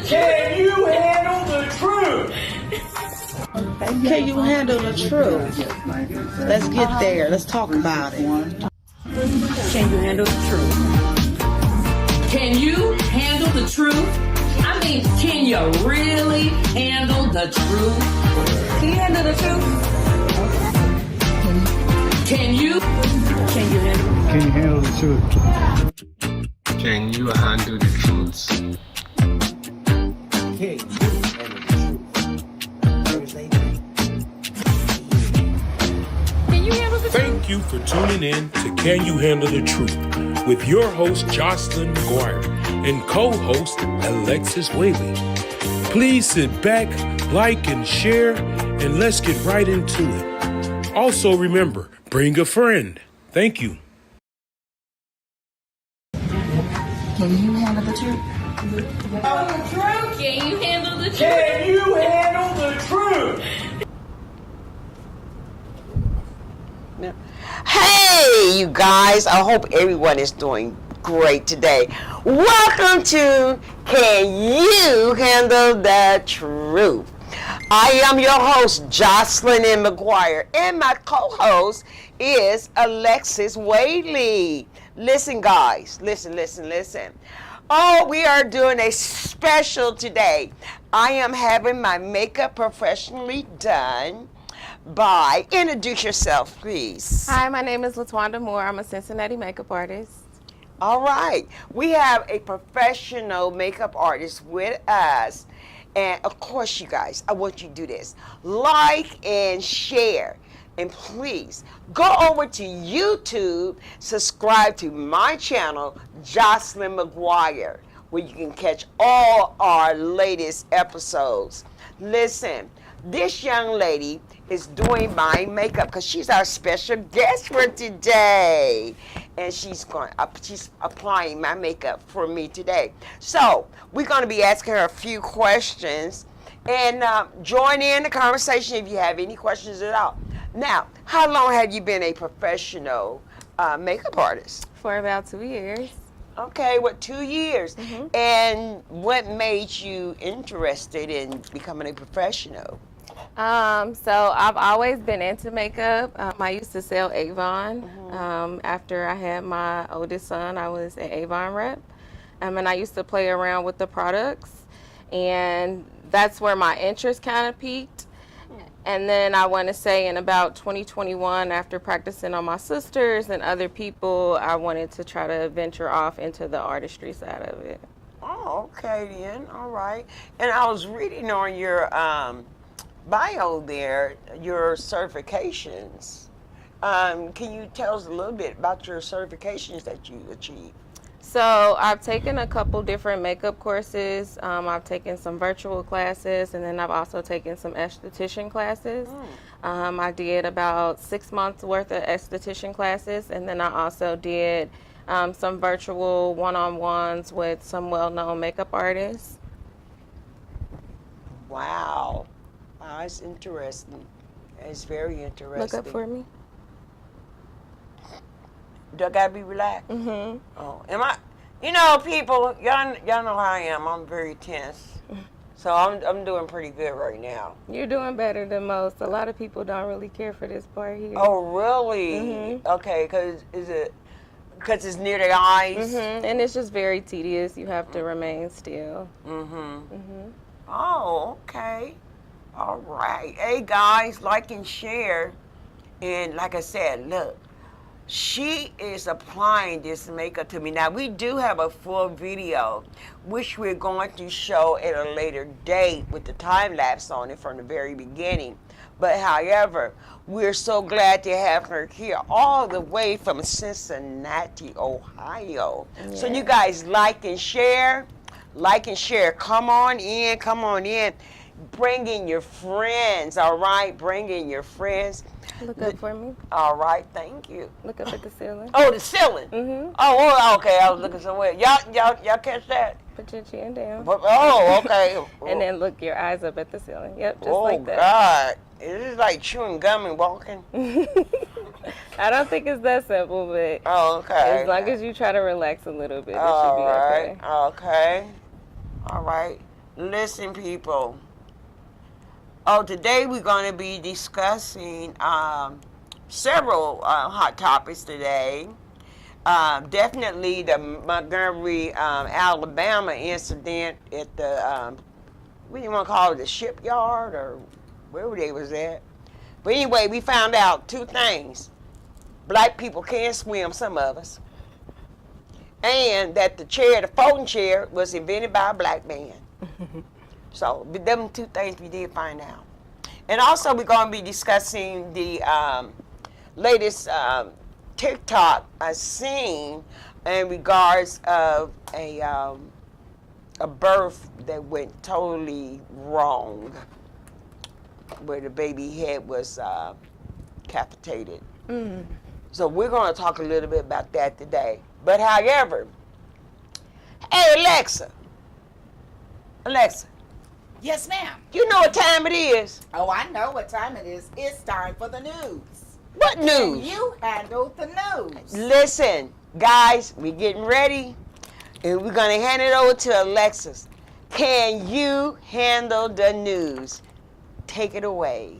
Can you handle the truth? Can you handle the truth? Let's get there. Let's talk about it. Can you handle the truth? Can you handle the truth? I mean, can you really handle the truth? Can you handle the truth? Can you handle the truth? Can you handle the truth? Thank you for tuning in to Can You Handle the Truth with your host Jocelyn McGuire and co-host Alexis Whaley. Please sit back, like, and share, and let's get right into it. Also remember, bring a friend. Thank you. Can you handle the truth? Can you handle the truth? Can you handle the truth? Hey, you guys, I hope everyone is doing great today. Welcome to Can You Handle the Truth? I am your host, Jocelyn McGuire, and my co-host is Alexis Whaley. Listen, guys, listen. Oh, we are doing a special today. I am having my makeup professionally done by, introduce yourself, please. Hi, my name is Letwanda Moore. I'm a Cincinnati makeup artist. All right. We have a professional makeup artist with us. And of course, you guys, I want you to do this. Like and share. And please go over to YouTube, subscribe to my channel, Jocelyn McGuire, where you can catch all our latest episodes. Listen, this young lady is doing my makeup because she's our special guest for today, and she's applying my makeup for me today. So we're going to be asking her a few questions, and join in the conversation if you have any questions at all. Now, how long have you been a professional makeup artist? For about 2 years. Okay, 2 years? Mm-hmm. And what made you interested in becoming a professional? So I've always been into makeup. I used to sell Avon. Mm-hmm. After I had my oldest son, I was an Avon rep. And I used to play around with the products. And that's where my interest kind of peaked. And then I want to say in about 2021, after practicing on my sisters and other people, I wanted to try to venture off into the artistry side of it. Oh, okay then. All right. And I was reading on your bio there, your certifications. Can you tell us a little bit about your certifications that you achieved? So I've taken a couple different makeup courses. I've taken some virtual classes, and then I've also taken some esthetician classes. I did about 6 months worth of esthetician classes, and then I also did some virtual one-on-ones with some well-known makeup artists. Wow. Wow, it's interesting. It's very interesting. Look up for me. Do I gotta be relaxed? Mm-hmm. Oh, am I? You know, people, y'all know how I am. I'm very tense, so I'm doing pretty good right now. You're doing better than most. A lot of people don't really care for this part here. Oh, really? Mm-hmm. Okay, because it's near the eyes. Mm-hmm. And it's just very tedious. You have to remain still. Mm-hmm. Mm-hmm. Oh, okay. All right. Hey, guys, like and share. And like I said, look. She is applying this makeup to me. Now, we do have a full video, which we're going to show at a later date with the time lapse on it from the very beginning. But however, we're so glad to have her here all the way from Cincinnati, Ohio. Yeah. So you guys like and share. Come on in. Bring in your friends, all right? Bring in your friends. Look up for me. All right, thank you. Look up at the ceiling. Oh, the ceiling. Mm-hmm. Oh, okay. I was looking somewhere. Y'all catch that? Put your chin down. Oh, okay. And then look your eyes up at the ceiling. Yep, just Oh like that. God, is this like chewing gum and walking? I don't think it's that simple, but okay. As long as you try to relax a little bit, it should be All right. okay. Okay. All right. Listen, people. Oh, today we're going to be discussing several hot topics today. Definitely the Montgomery, Alabama incident at the, what do you want to call it, the shipyard or wherever they was at. But anyway, we found out two things. Black people can't swim, some of us. And that the folding chair was invented by a black man. So, them two things we did find out. And also we're going to be discussing the latest TikTok I seen in regards of a birth that went totally wrong, where the baby head was decapitated. So we're going to talk a little bit about that today. But however, hey Alexa, Yes, ma'am. you know what time it is? Oh, I know what time it is. It's time for the news. What news? And you handle the news. Listen, guys, we're getting ready, and we're going to hand it over to Alexis. Can you handle the news? Take it away.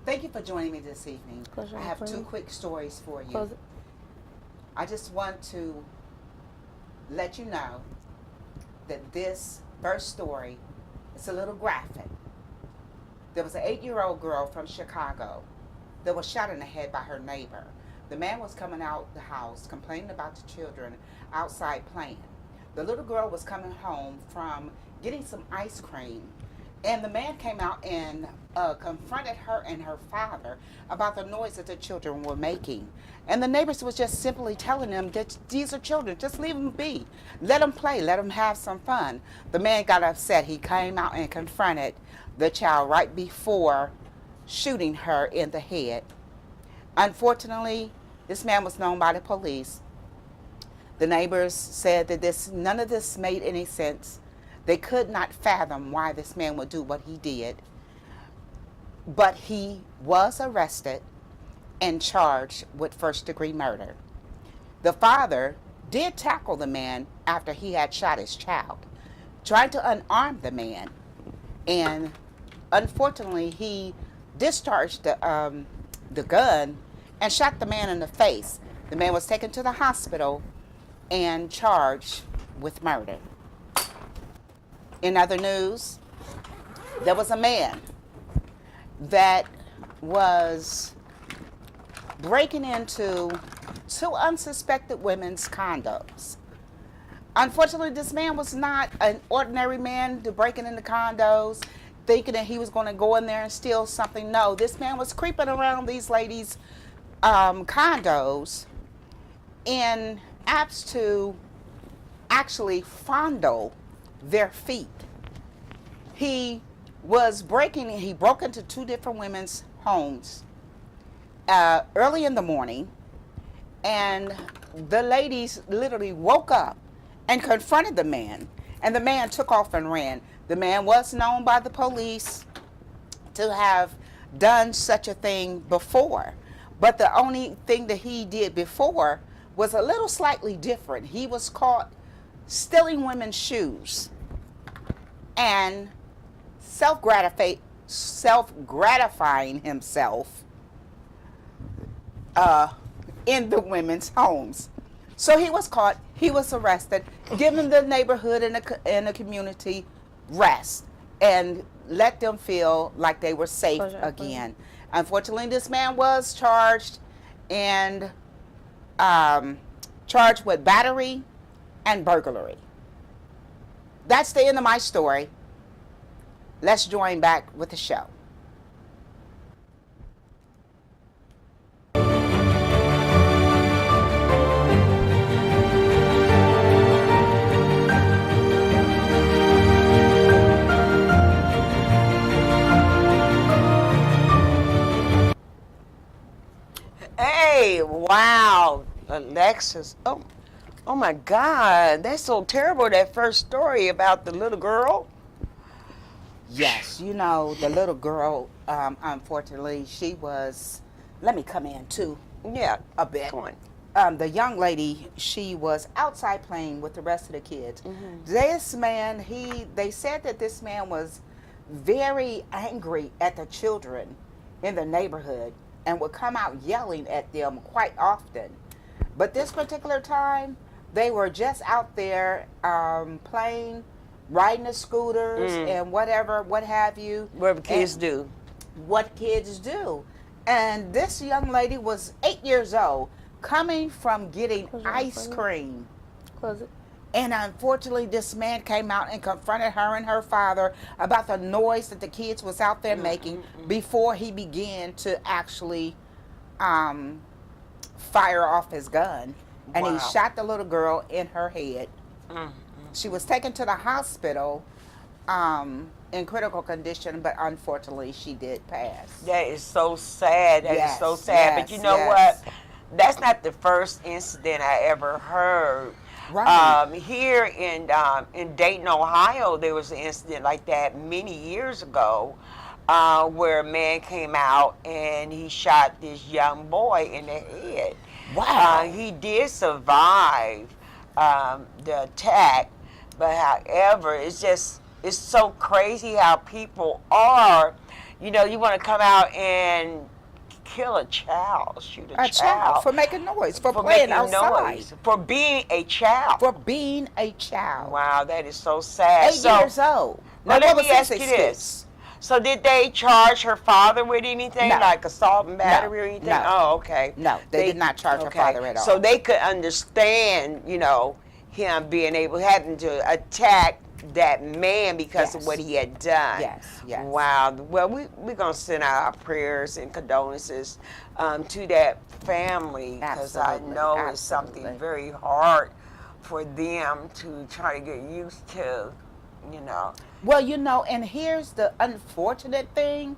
Thank you for joining me this evening. Close your I have eyes, two please. quick stories for you. Close it. I just want to let you know that this first story is a little graphic. There was an 8-year-old girl from Chicago that was shot in the head by her neighbor. The man was coming out the house complaining about the children outside playing. The little girl was coming home from getting some ice cream, and the man came out and confronted her and her father about the noise that the children were making. And the neighbors was just simply telling them that these are children, just leave them be. Let them play, let them have some fun. The man got upset. He came out and confronted the child right before shooting her in the head. Unfortunately, this man was known by the police. The neighbors said that none of this made any sense. They could not fathom why this man would do what he did. But he was arrested and charged with first-degree murder. The father did tackle the man after he had shot his child, trying to unarm the man. And unfortunately, he discharged the gun and shot the man in the face. The man was taken to the hospital and charged with murder. In other news, there was a man that was breaking into two unsuspected women's condos. Unfortunately, this man was not an ordinary man to breaking into condos, thinking that he was going to go in there and steal something. No, this man was creeping around these ladies' condos in apps to actually fondle their feet. He broke into two different women's homes early in the morning, and the ladies literally woke up and confronted the man, and the man took off and ran. The man was known by the police to have done such a thing before, but the only thing that he did before was a little slightly different. He was caught stealing women's shoes and self-gratifying himself in the women's homes. So he was caught, he was arrested, giving the neighborhood and the community rest and let them feel like they were safe again. Unfortunately, this man was charged and charged with battery and burglary. That's the end of my story. Let's join back with the show. Alexis. Oh my God, that's so terrible. That first story about the little girl. Yes, you know, the little girl, unfortunately, she was, let me come in too. Yeah, A bit. Come on. The young lady, she was outside playing with the rest of the kids. This man, they said that this man was very angry at the children in the neighborhood and would come out yelling at them quite often. But this particular time, they were just out there playing, riding the scooters and whatever, what have you. What kids do. What kids do. And this young lady was 8 years old, coming from getting ice cream. Close it. And unfortunately, this man came out and confronted her and her father about the noise that the kids was out there making before he began to actually fire off his gun. And he shot the little girl in her head. She was taken to the hospital in critical condition, but unfortunately, she did pass. That is so sad. That is so sad. yes, But you know yes. what? That's not the first incident I ever heard. Right. Here in Dayton, Ohio, there was an incident like that many years ago, where a man came out and he shot this young boy in the head. Wow. He did survive the attack, but however, it's so crazy how people are. You know, you want to come out and kill a child, shoot a child for making noise, for making playing outside, noise, for being a child. for being a child. Wow, that is so sad. 8 years old. Now Now, let what me was ask his you excuse? this. So did they charge her father with anything, No. like assault and battery or anything? No. Oh, okay. No, they did not charge her father at all. So they could understand, you know, him having to attack that man because of Yes. what he had done. Yes, yes. Wow. Well, we're going to send out our prayers and condolences to that family, because I Absolutely, know it's something absolutely. very hard for them to try to get used to, you know. Well, you know, and here's the unfortunate thing.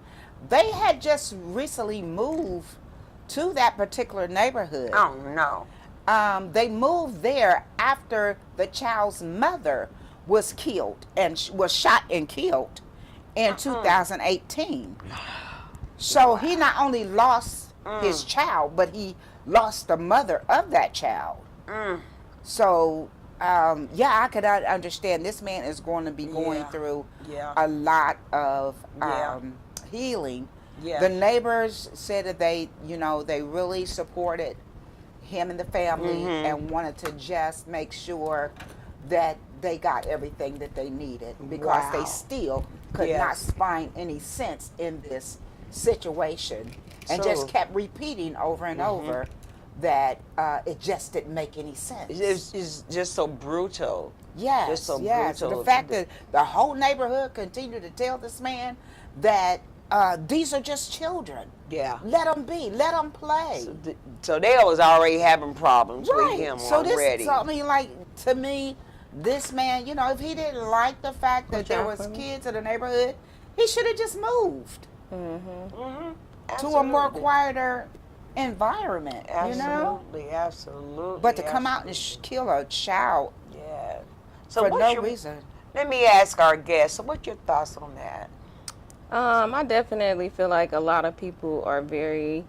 They had just recently moved to that particular neighborhood. Oh, no. They moved there after the child's mother was killed and was shot and killed in 2018. So he not only lost his child, but he lost the mother of that child. So, yeah, I could understand this man is going to be going through a lot of healing. Yeah. The neighbors said that they really supported him and the family and wanted to just make sure that they got everything that they needed, because they still could not find any sense in this situation, and just kept repeating over and over that it just didn't make any sense. It's just so brutal. Yes, Just so yes. brutal. The fact that the whole neighborhood continued to tell this man that these are just children. Yeah. Let them be. Let them play. So they was already having problems with him So already. I mean, like, to me, this man, you know, if he didn't like the fact that there was kids in the neighborhood, he should have just moved to a more quieter environment. You know. Absolutely. But to come out and kill a child Yeah. So for what's no your reason. Let me ask our guests. So what's your thoughts on that? I definitely feel like a lot of people are very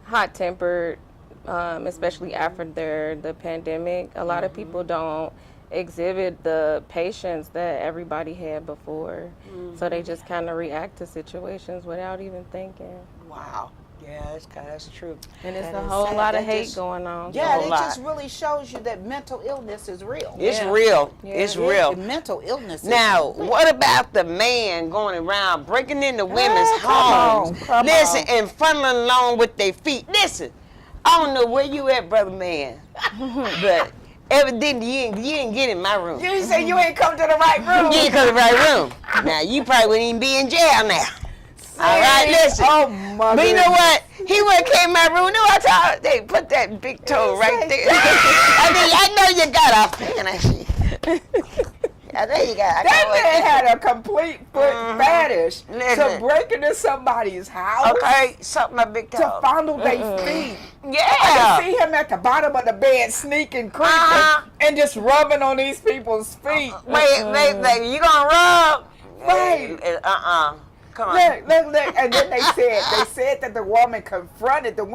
hot-tempered, especially after the pandemic. A lot of people don't exhibit the patience that everybody had before, so they just kind of react to situations without even thinking. Wow. Yeah, that's true. And it's That a is whole sad. lot of That hate just- going on. Yeah, whole it lot. just really shows you that mental illness is real. It's Yeah. real. Yeah. It's Yeah, real. mental illness. Now, what about the man going around breaking into women's come on, homes? come Listen, on. and funneling along with their feet. Listen, I don't know where you at, brother man, but evidently you didn't get in my room. You say you ain't come to the right room. You ain't come to the right room. Now, you probably wouldn't even be in jail now. All right, listen. Oh my But you know goodness. what? He wouldn't came in my room. No, I told they put that big toe right there. I mean, I know you got a fantasy. There you go. That man had a complete foot fetish to Listen. break into somebody's house Okay, suck my big toe. to fondle their feet. I Yeah. can see him at the bottom of the bed sneaking, creeping, and just rubbing on these people's feet. Wait, you gonna rub? Right. Come on. Look, and then they said that the women confronted him.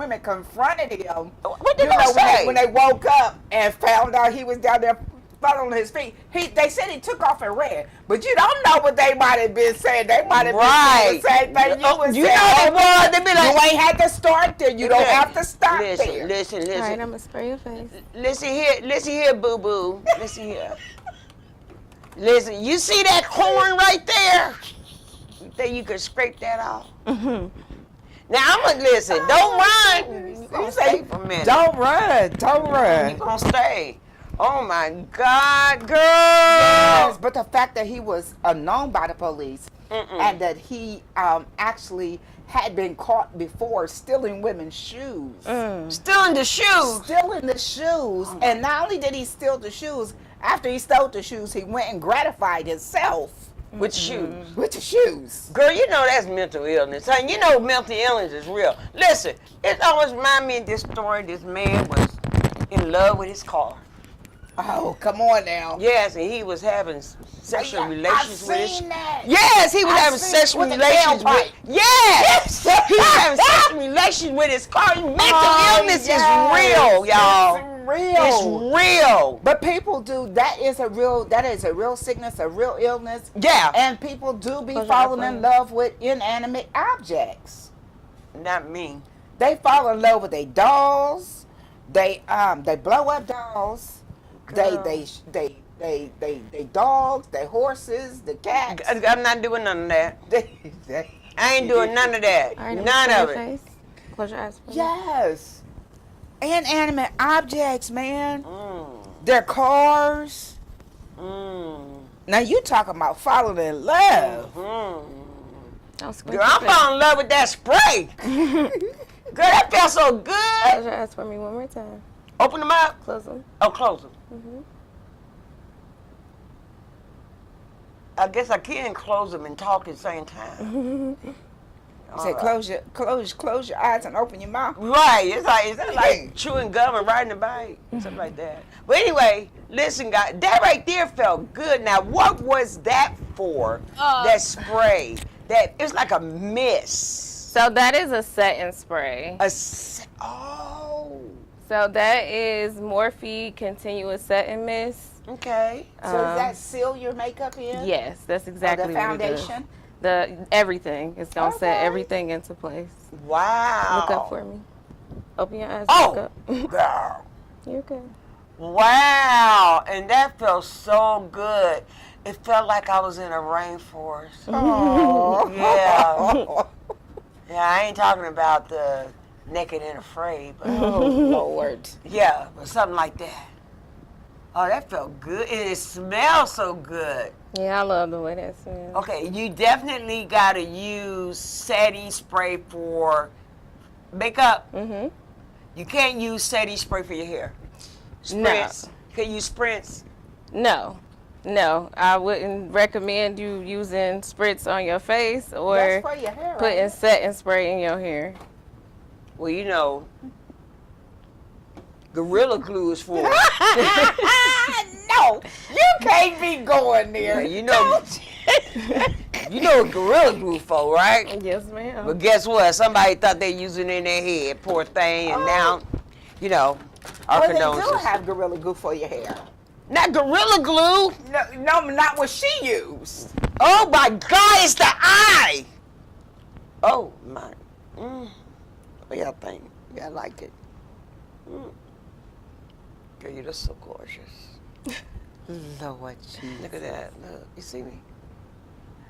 What did they say? When they woke up and found out he was down there fondling his feet. They said he took off and ran, but you don't know what they might have been saying. They might have been saying the same thing you was You saying. know they was. They be like, You ain't had to start there. You don't have to stop there. Listen. All right, I'm gonna spray your face. Listen here, boo boo. Listen here. Listen, you see that corn right there? You think you could scrape that off? Mm-hmm. Now I'm gonna listen. Don't run. You gonna stay for a minute. Don't run. You gonna stay? Oh my God, girl! Yes, but the fact that he was known by the police and that he actually had been caught before stealing women's shoes. Still in the shoes. Stealing the shoes. And not only did he steal the shoes, after he stole the shoes, he went and gratified himself With shoes. with the shoes. Girl, you know that's mental illness. Honey, you know mental illness is real. Listen, it always reminds me of this story. This man was in love with his car. Oh, come on now. Yes, and he was having sexual relations with his. That. Yes, he was I've having seen sexual with the relations with. tailpipe. Yes, he was having sexual relations with his car. Mental illness is real, y'all. It's real. It's real. But people do. That is a real sickness, a real illness. Yeah. And people do be falling in love with inanimate objects. Not me. They fall in love with their dolls. They blow up dolls. They dogs, they horses, the cats. I'm not doing none of that. I ain't doing none of that. All right, I'm None gonna of spray your it. face. Close your eyes for me. Yes. Inanimate objects, man. Their cars. Now you talking about falling in love. Don't squint Girl, I'm your face. falling in love with that spray. Girl, that felt so good. Close your eyes for me one more time. Open them up. Close them. Oh, close them. I guess I can close them and talk at the same time. Say close your eyes and open your mouth. Right. It's like chewing gum and riding a bike. Something like that. But anyway, listen, guys. That right there felt good. Now, what was that for? That spray. That it's like a mist. So that is a setting spray. Oh. So that is Morphe Continuous Setting Mist. Okay. So does that seal your makeup in? Yes, that's exactly the what it does. foundation? Everything. It's gonna set everything into place. Wow. Look up for me. Open your eyes. Oh, Look up. girl. You're good. Wow. And that felt so good. It felt like I was in a rainforest. Oh. Yeah. Yeah, I ain't talking about the naked and afraid, but Oh, Lord. yeah, but something like that. Oh, that felt good. And it smells so good. Yeah, I love the way that smells. Okay, you definitely got to use setting spray for makeup. You can't use setting spray for your hair. Spritz. Can you use spritz? No, I wouldn't recommend you using spritz on your face or That's for your hair, putting right? setting spray in your hair. Well, you know, Gorilla Glue is for. No, you can't be going there. You know, you know what Gorilla Glue for, right? Yes, ma'am. But guess what? Somebody thought they used it in their head, poor thing, and now, you know, our Well, they do condolences. have Gorilla Glue for your hair. Not Gorilla Glue. No, not what she used. Oh my God, it's the eye. Oh my. What y'all think? Y'all like it? Girl, you're just so gorgeous. Lord, Jesus. Look at that. Look, you see me?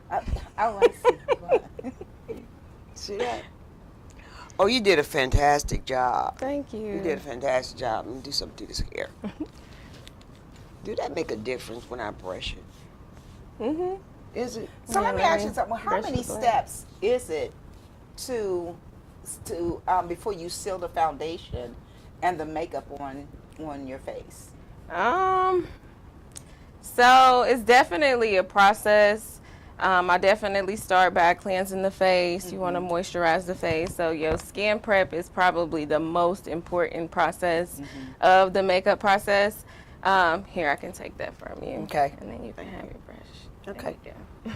I want to see what. See that? Oh, you did a fantastic job. Thank you. You did a fantastic job. Let me do something to this hair. Do that make a difference when I brush it? Is it? So let me Yeah, ask you something. How brush many the blade. steps is it to before you seal the foundation and the makeup on your face? So it's definitely a process. I definitely start by cleansing the face. You want to moisturize the face. So your skin prep is probably the most important process of the makeup process. Here, I can take that from you. Okay. And then you can have your brush. Okay. There you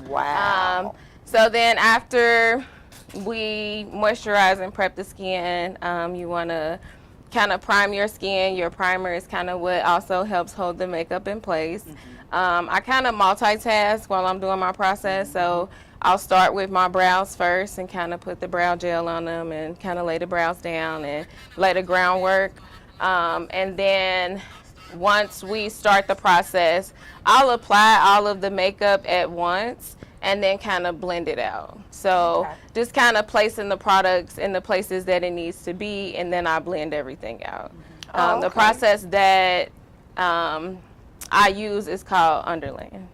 go. Wow. So then after we moisturize and prep the skin, you want to kind of prime your skin. Your primer is kind of what also helps hold the makeup in place. I kind of multitask while I'm doing my process, so I'll start with my brows first and kind of put the brow gel on them and kind of lay the brows down and lay the groundwork. And then once we start the process, I'll apply all of the makeup at once and then kind of blend it out. So just kind of placing the products in the places that it needs to be, and then I blend everything out. The process that I use is called underlaying.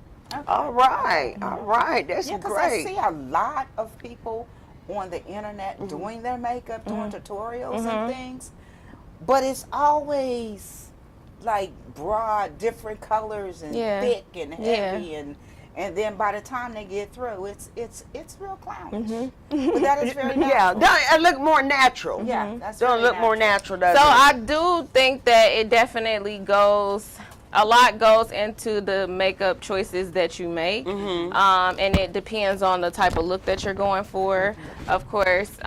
All right. That's Yeah, because great. I see a lot of people on the internet doing their makeup, doing tutorials and things, but it's always like broad, different colors and thick and heavy, and then by the time they get through, it's real clownish. But that is very natural. Don't it look more natural. Yeah, that's Don't very look more natural, does So it? I do think that it definitely a lot goes into the makeup choices that you make, and it depends on the type of look that you're going for. Of course,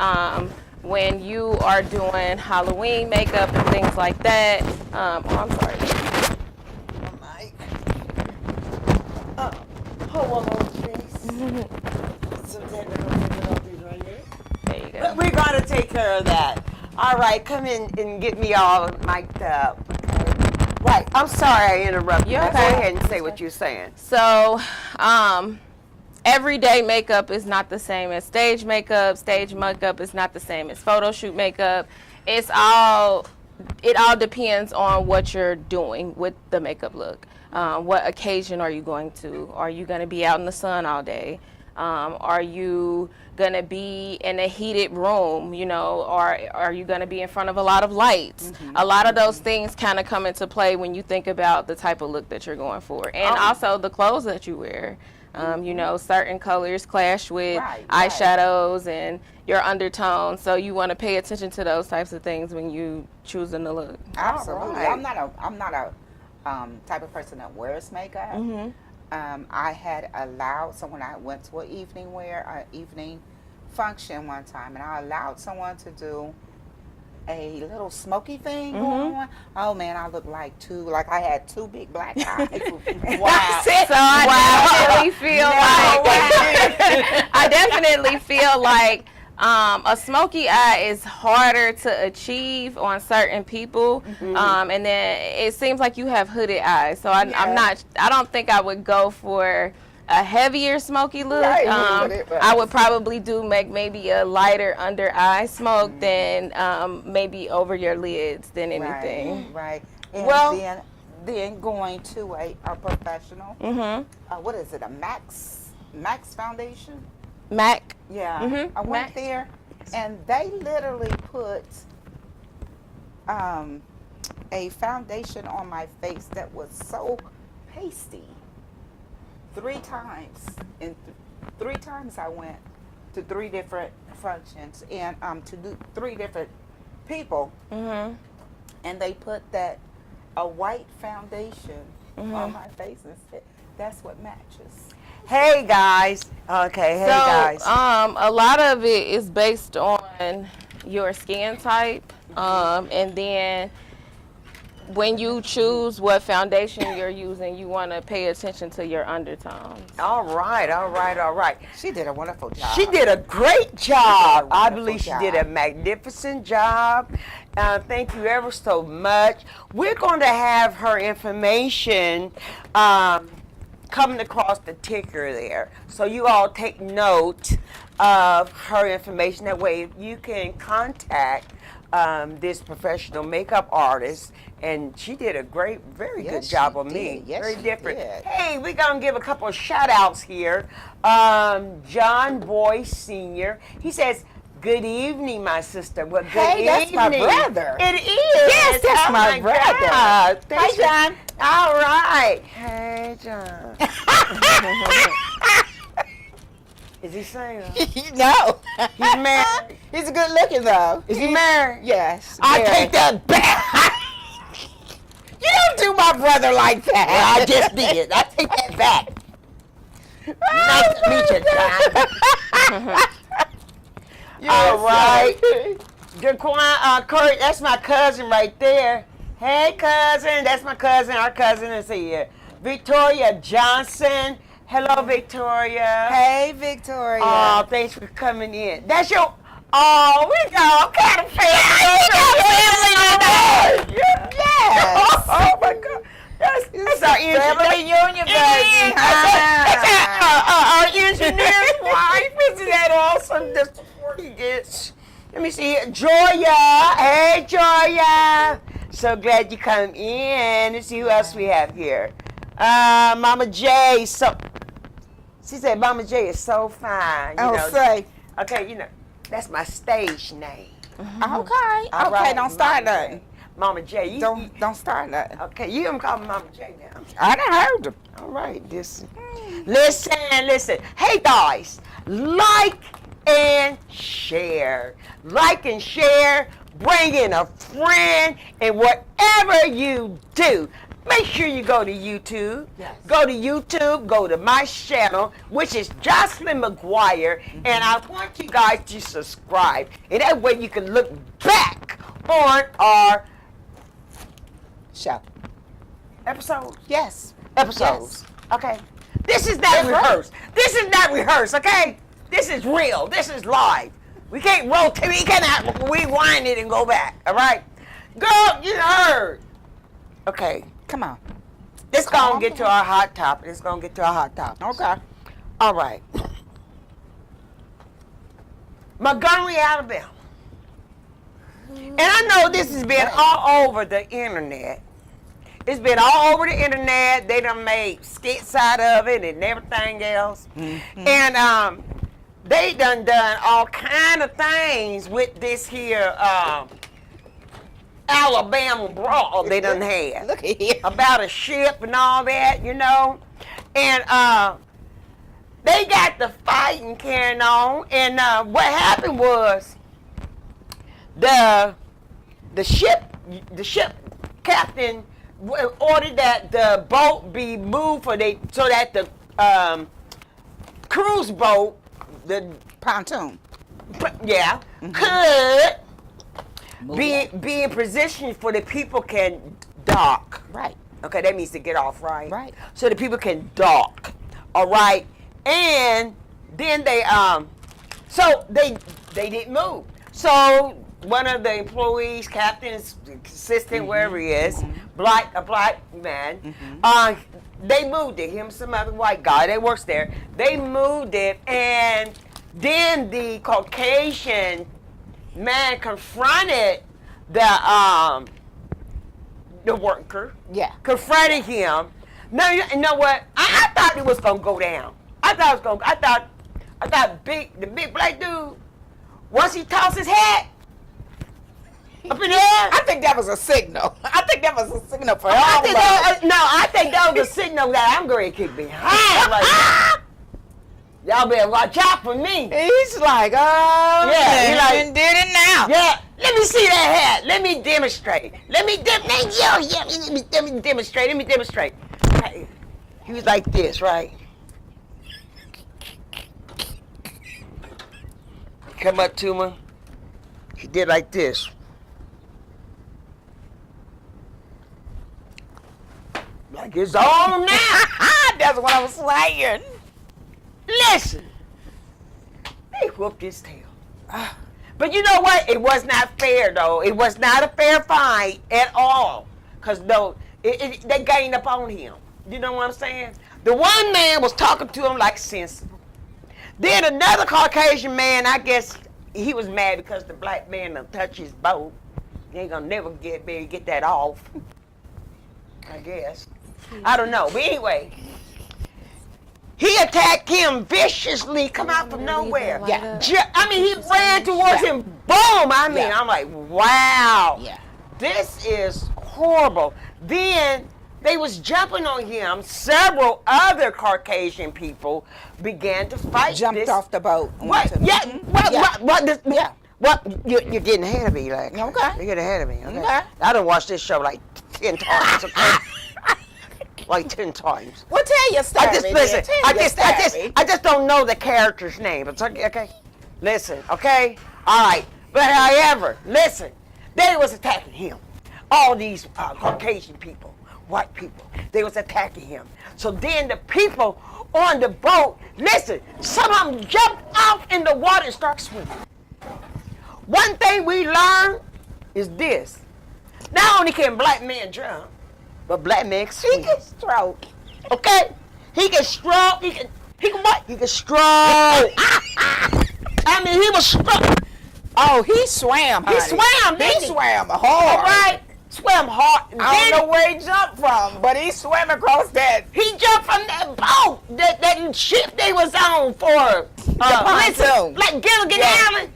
when you are doing Halloween makeup and things like that, I'm sorry. Hold on, please. Some technical difficulties right here. There you go. But we're going to take care of that. All right, come in and get me all mic'd up. Right, I'm sorry I interrupted you. You're Go okay. ahead and say what you're saying. So, everyday makeup is not the same as stage makeup. Stage makeup is not the same as photo shoot makeup. It all depends on what you're doing with the makeup look. What occasion are you going to? Are you going to be out in the sun all day? Are you going to be in a heated room, or are you going to be in front of a lot of lights? A lot of those things kind of come into play when you think about the type of look that you're going for. And also the clothes that you wear. Certain colors clash with eyeshadows and your undertones, so you want to pay attention to those types of things when you choosing the look. Absolutely. Right. I'm not a type of person that wears makeup. I had allowed someone, I went to an evening function one time, and I allowed someone to do a little smoky thing going on. Oh man, I looked like I had two big black eyes. Wow. So I definitely feel like a smoky eye is harder to achieve on certain people, and then it seems like you have hooded eyes. So I don't think I would go for a heavier smoky look. I would probably do maybe a lighter under eye smoke than maybe over your lids than anything. Right. And then going to a professional. What is it? A Max Foundation? MAC. Yeah. I went there, and they literally put a foundation on my face that was so pasty. 3 times. And 3 times I went to 3 different functions and to do 3 different people. And they put a white foundation on my face and said, that's what matches. Hey guys. Okay, hey guys. A lot of it is based on your skin type, and then when you choose what foundation you're using, you want to pay attention to your undertones. All right. She did a wonderful job. She did a great job. I wonderful believe she job. did a magnificent job. Thank you ever so much. We're going to have her information coming across the ticker there. So you all take note of her information. That way you can contact this professional makeup artist, and she did a very good job on me. Yes, very she different. did. Hey, we're going to give a couple of shout outs here. John Boyce Sr., he says, Good evening, my sister. Well, good Hey, that's my evening. brother. It is. Yes, that's my brother. God. Hi, John. All right. Hey, John. Is he single? No. He's married. He's good looking, though. Is he married? Yes. I married. take that back. You don't do my brother like that. Well, I just did. I take that back. Nice to meet you, John. All right. Jaquan, Kurt, that's my cousin right there. Hey, cousin. That's my cousin. Our cousin is here. Victoria Johnson. Hello, Victoria. Hey, Victoria. Oh, thanks for coming in. That's your... Oh, we got all kind of family. Yes. Oh, my God. That's our family reunion, baby. That's our engineer's wife. Isn't that awesome? That's before he gets... Let me see. Joya. Hey, Joya. So glad you come in. Let's see who else we have here. Mama J. She said Mama J is so fine. Say. Okay, that's my stage name. Okay. All Okay, right, don't start Mama nothing. J. Mama J. Don't start nothing. Okay, you don't call me Mama J now. I done heard them. All right, listen. Hey, guys, like and share. Like and share. Bring in a friend, and whatever you do, make sure you go to YouTube. Yes. Go to YouTube, go to my channel, which is Jocelyn McGuire, and I want you guys to subscribe. And that way you can look back on our Show. episodes. Yes. Episodes. Okay. This is not rehearsed. This is not rehearsed, okay? This is real. This is live. We can't rotate. We cannot rewind it and go back, all right? Girl, you heard. Okay. Come on. Let's go and get to our hot topic. Okay. All right. Montgomery, Alabama. And I know this has been all over the internet. It's been all over the internet. They done made skits out of it and everything else. Mm-hmm. And they done all kind of things with this here Alabama brawl they done had. Look at here. About a ship and all that, And they got the fighting carrying on. And what happened was the ship captain ordered that the boat be moved so that the cruise boat, the pontoon, could be in position for the people can dock. Right. Okay, that means to get off, right? Right. So the people can dock. All right. And then they didn't move. So one of the employees, captains, assistant, wherever he is, a black man, they moved it. Him, some other white guy, they works there. They moved it, and then the Caucasian man confronted the worker. Yeah. Confronted him. Now you know what? I thought it was gonna go down. I thought the big black dude, once he tossed his hat up in the air. I think that was a signal. I think that was a signal for all of us. I think that was a signal that I'm going to kick behind right now. Y'all better watch out for me. He's like, oh, yeah, he like, did it now. Yeah, let me see that hat. Let me demonstrate. Let me demonstrate. Hey, he was like this, right? Come up to me. He did like this. Like it's on now. That's what I was saying. Listen, they whooped his tail. But you know what? It was not fair, though. It was not a fair fight at all. Because, they gained up on him. You know what I'm saying? The one man was talking to him like sensible. Then another Caucasian man, I guess he was mad because the black man done touched his boat. He ain't gonna never get that off. I guess. I don't know. But anyway, He attacked him viciously, come out from nowhere. Yeah. He ran towards him. Boom! I'm like, wow. Yeah. This is horrible. Then they was jumping on him. Several other Caucasian people began to fight. Jumped off the boat. What? Yeah. What? You're getting ahead of me, like. Okay. You're getting ahead of me. Okay. I done watched this show like 10 times. Okay? Like 10 times. Well, tell your story. I just don't know the character's name. It's okay. Listen, okay? All right. But however, listen, they was attacking him. All these Caucasian people, white people, they was attacking him. So then the people on the boat, listen, some of them jumped off in the water and started swimming. One thing we learned is this. Not only can black men drown, but black men can swim. He can stroke. Okay? He can stroke. He can what? He can stroke. He was stroke. Oh, he swam, honey. He swam, didn't he? swam hard. All right. Swam hard. I don't know where he jumped from, but he swam across that. He jumped from that boat, that ship they was on for pontoon. like Gilligan Island.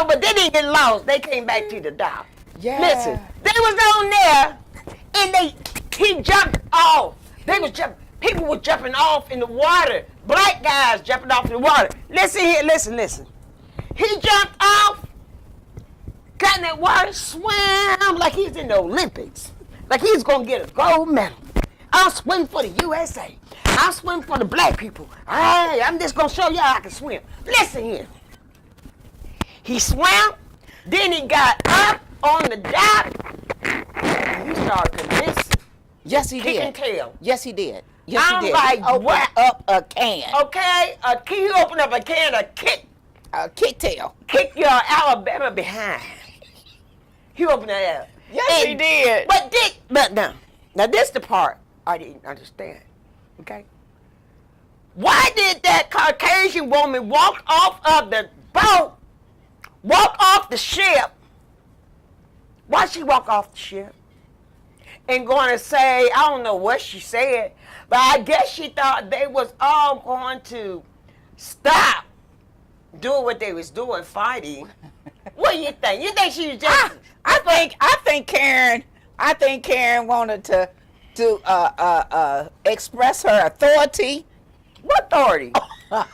But they didn't get lost. They came back to the dock. Yeah. Listen, they was on there, and he jumped off. People were jumping off in the water. Black guys jumping off in the water. Listen here, listen. He jumped off, got in that water, swam like he's in the Olympics. Like he's gonna get a gold medal. I'll swim for the USA. I'll swim for the black people. Hey, I'm just gonna show y'all I can swim. Listen here. He swam, then he got up on the dock, and he started convincing. Yes, he Kicking did. tail. Yes, he did. Yes, I'm he did. like, He opened what? up a can. Okay, he opened up a can of Kick tail. kick your Alabama behind. He opened that up. Yes, he did. But now this the part I didn't understand. Okay, why did that Caucasian woman walk off of the boat, walk off the ship? Why'd she walk off the ship? And going to say, I don't know what she said, but I guess she thought they was all going to stop doing what they was doing, fighting. What do you think? You think she was just? I think Karen wanted to express her authority. What authority? What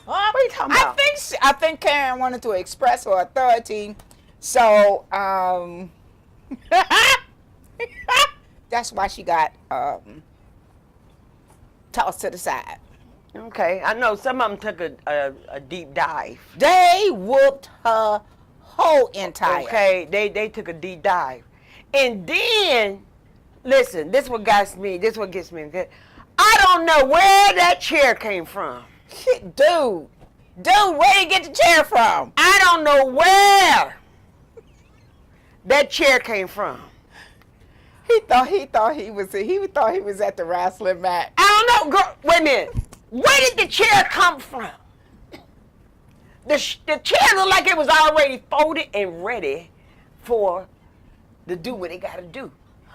are you talking about? I think Karen wanted to express her authority, so that's why she got tossed to the side. Okay, I know some of them took a deep dive. They whooped her whole entire. Okay, they took a deep dive. And then, listen, this what gets me. Okay? I don't know where that chair came from. Dude, where you get the chair from? I don't know where that chair came from. He thought he was at the wrestling match. I don't know. Girl, wait a minute. Where did the chair come from? The chair looked like it was already folded and ready to do what they got to do.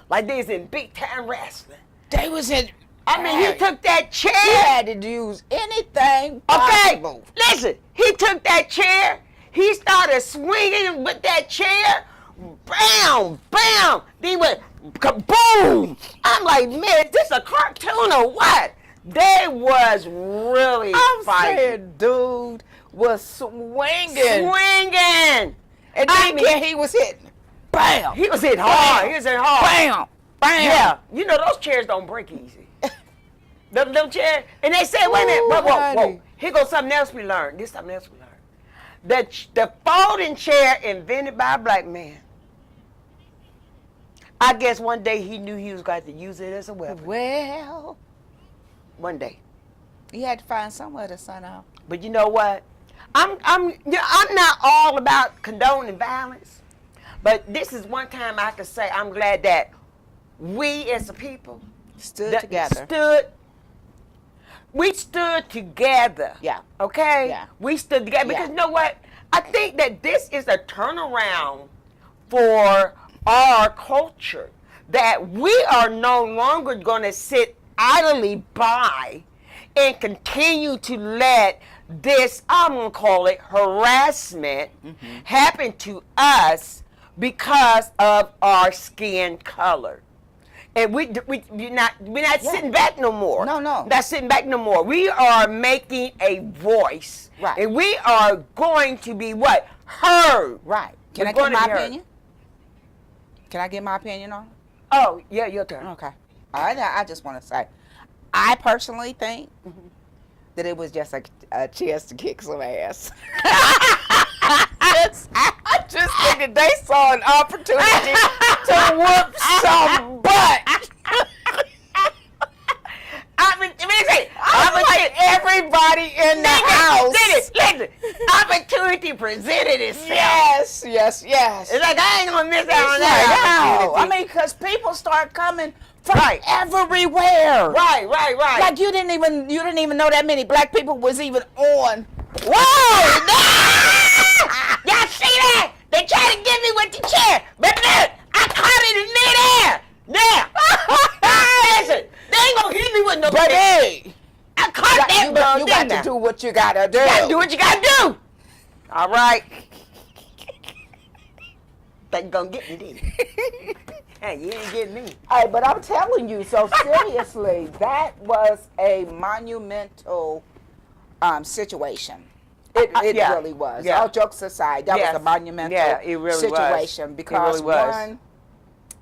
Like they was in big time wrestling. They was in. He took that chair. He had to use anything possible. Okay, listen. He took that chair. He started swinging with that chair. Bam, bam. He went kaboom. I'm like, man, is this a cartoon or what? They was really fighting. Saying, dude was swinging. And then he was hitting. Bam. He was hit hard. Bam. Bam. Yeah. You know those chairs don't break easy. them chairs. And they said, wait a minute. Whoa. Here goes something else we learned. This is something else we learned. The folding chair invented by a black man. I guess one day he knew he was going to use it as a weapon. Well, one day he had to find somewhere to sign off. But you know what? I'm not all about condoning violence, but this is one time I can say I'm glad that we as a people stood together. We stood together. Yeah. Okay? Yeah. We stood together because you know what? I think that this is a turnaround for our culture, that we are no longer going to sit idly by and continue to let this, I'm going to call it harassment, happen to us because of our skin color. And we're not sitting back no more. No. Not sitting back no more. We are making a voice. Right. And we are going to be what? Heard. Right. Can We're I going give to my be heard. opinion? Can I give my opinion on it? Oh, yeah, your turn. Okay. All right, I just want to say, I personally think that it was just a chance to kick some ass. I just think that they saw an opportunity to whoop some butt. I like everybody in the house. Listen. Opportunity presented itself. Yes. It's like I ain't gonna miss out on Wow. that. I mean, because people start coming from Right. everywhere. Right. Like you didn't even know that many black people was even on. Whoa! Y'all see that? They tried to get me with the chair, but look, I caught it in midair. Now, listen, they ain't gonna hit me with no But chair. hey, I caught that you bug. got to do what you gotta do. You gotta do what you gotta do. All right. Think you gonna get me, didn't you? Hey, you ain't getting me. Hey, but I'm telling you, so seriously, that was a monumental situation. It Yeah. really was. Yeah. All jokes aside, that Yes. was a monumental Yeah, it really situation was. because It really was. one,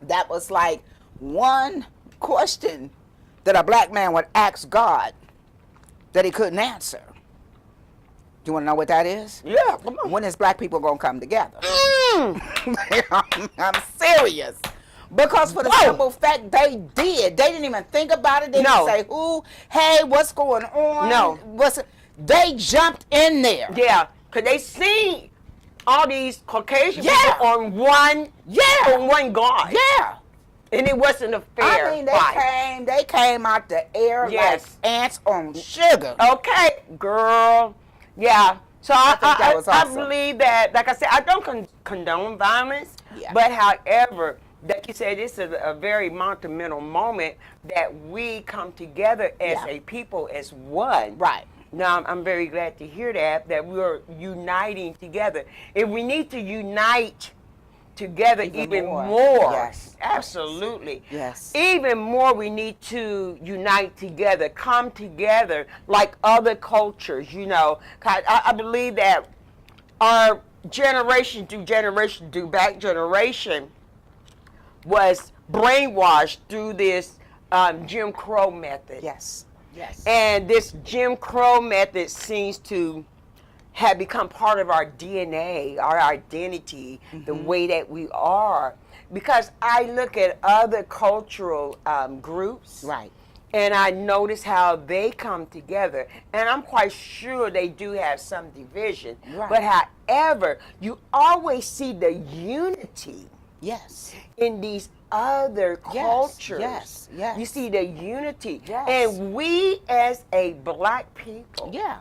that was like one question that a black man would ask God that he couldn't answer. You want to know what that is? Yeah, come on. When is black people gonna come together? I'm serious. Because for the simple fact they did. They didn't even think about it. They didn't say who, hey, what's going on? No. They jumped in there. Yeah, because they seen all these Caucasian Yeah. people on one guard. Yeah. And it wasn't a fair I mean, fight. they came out the air Yes. like ants on sugar. Okay, girl. Yeah. So I think that was awesome. believe that, like I said, I don't condone violence, Yeah. but however, like you said, this is a very monumental moment that we come together as Yeah. a people, as one. Right. Now, I'm very glad to hear that we're uniting together. And we need to unite together even more. Yes. Absolutely. Yes. Even more, we need to unite together, come together like other cultures, 'Cause I believe that our generation to back generation was brainwashed through this Jim Crow method. Yes. And this Jim Crow method seems to have become part of our DNA, our identity, the way that we are. Because I look at other cultural groups, Right. and I notice how they come together. And I'm quite sure they do have some division. Right. But however, you always see the unity Yes. in these other cultures. Yes. You see the unity. Yes. And we as a black people, Yeah.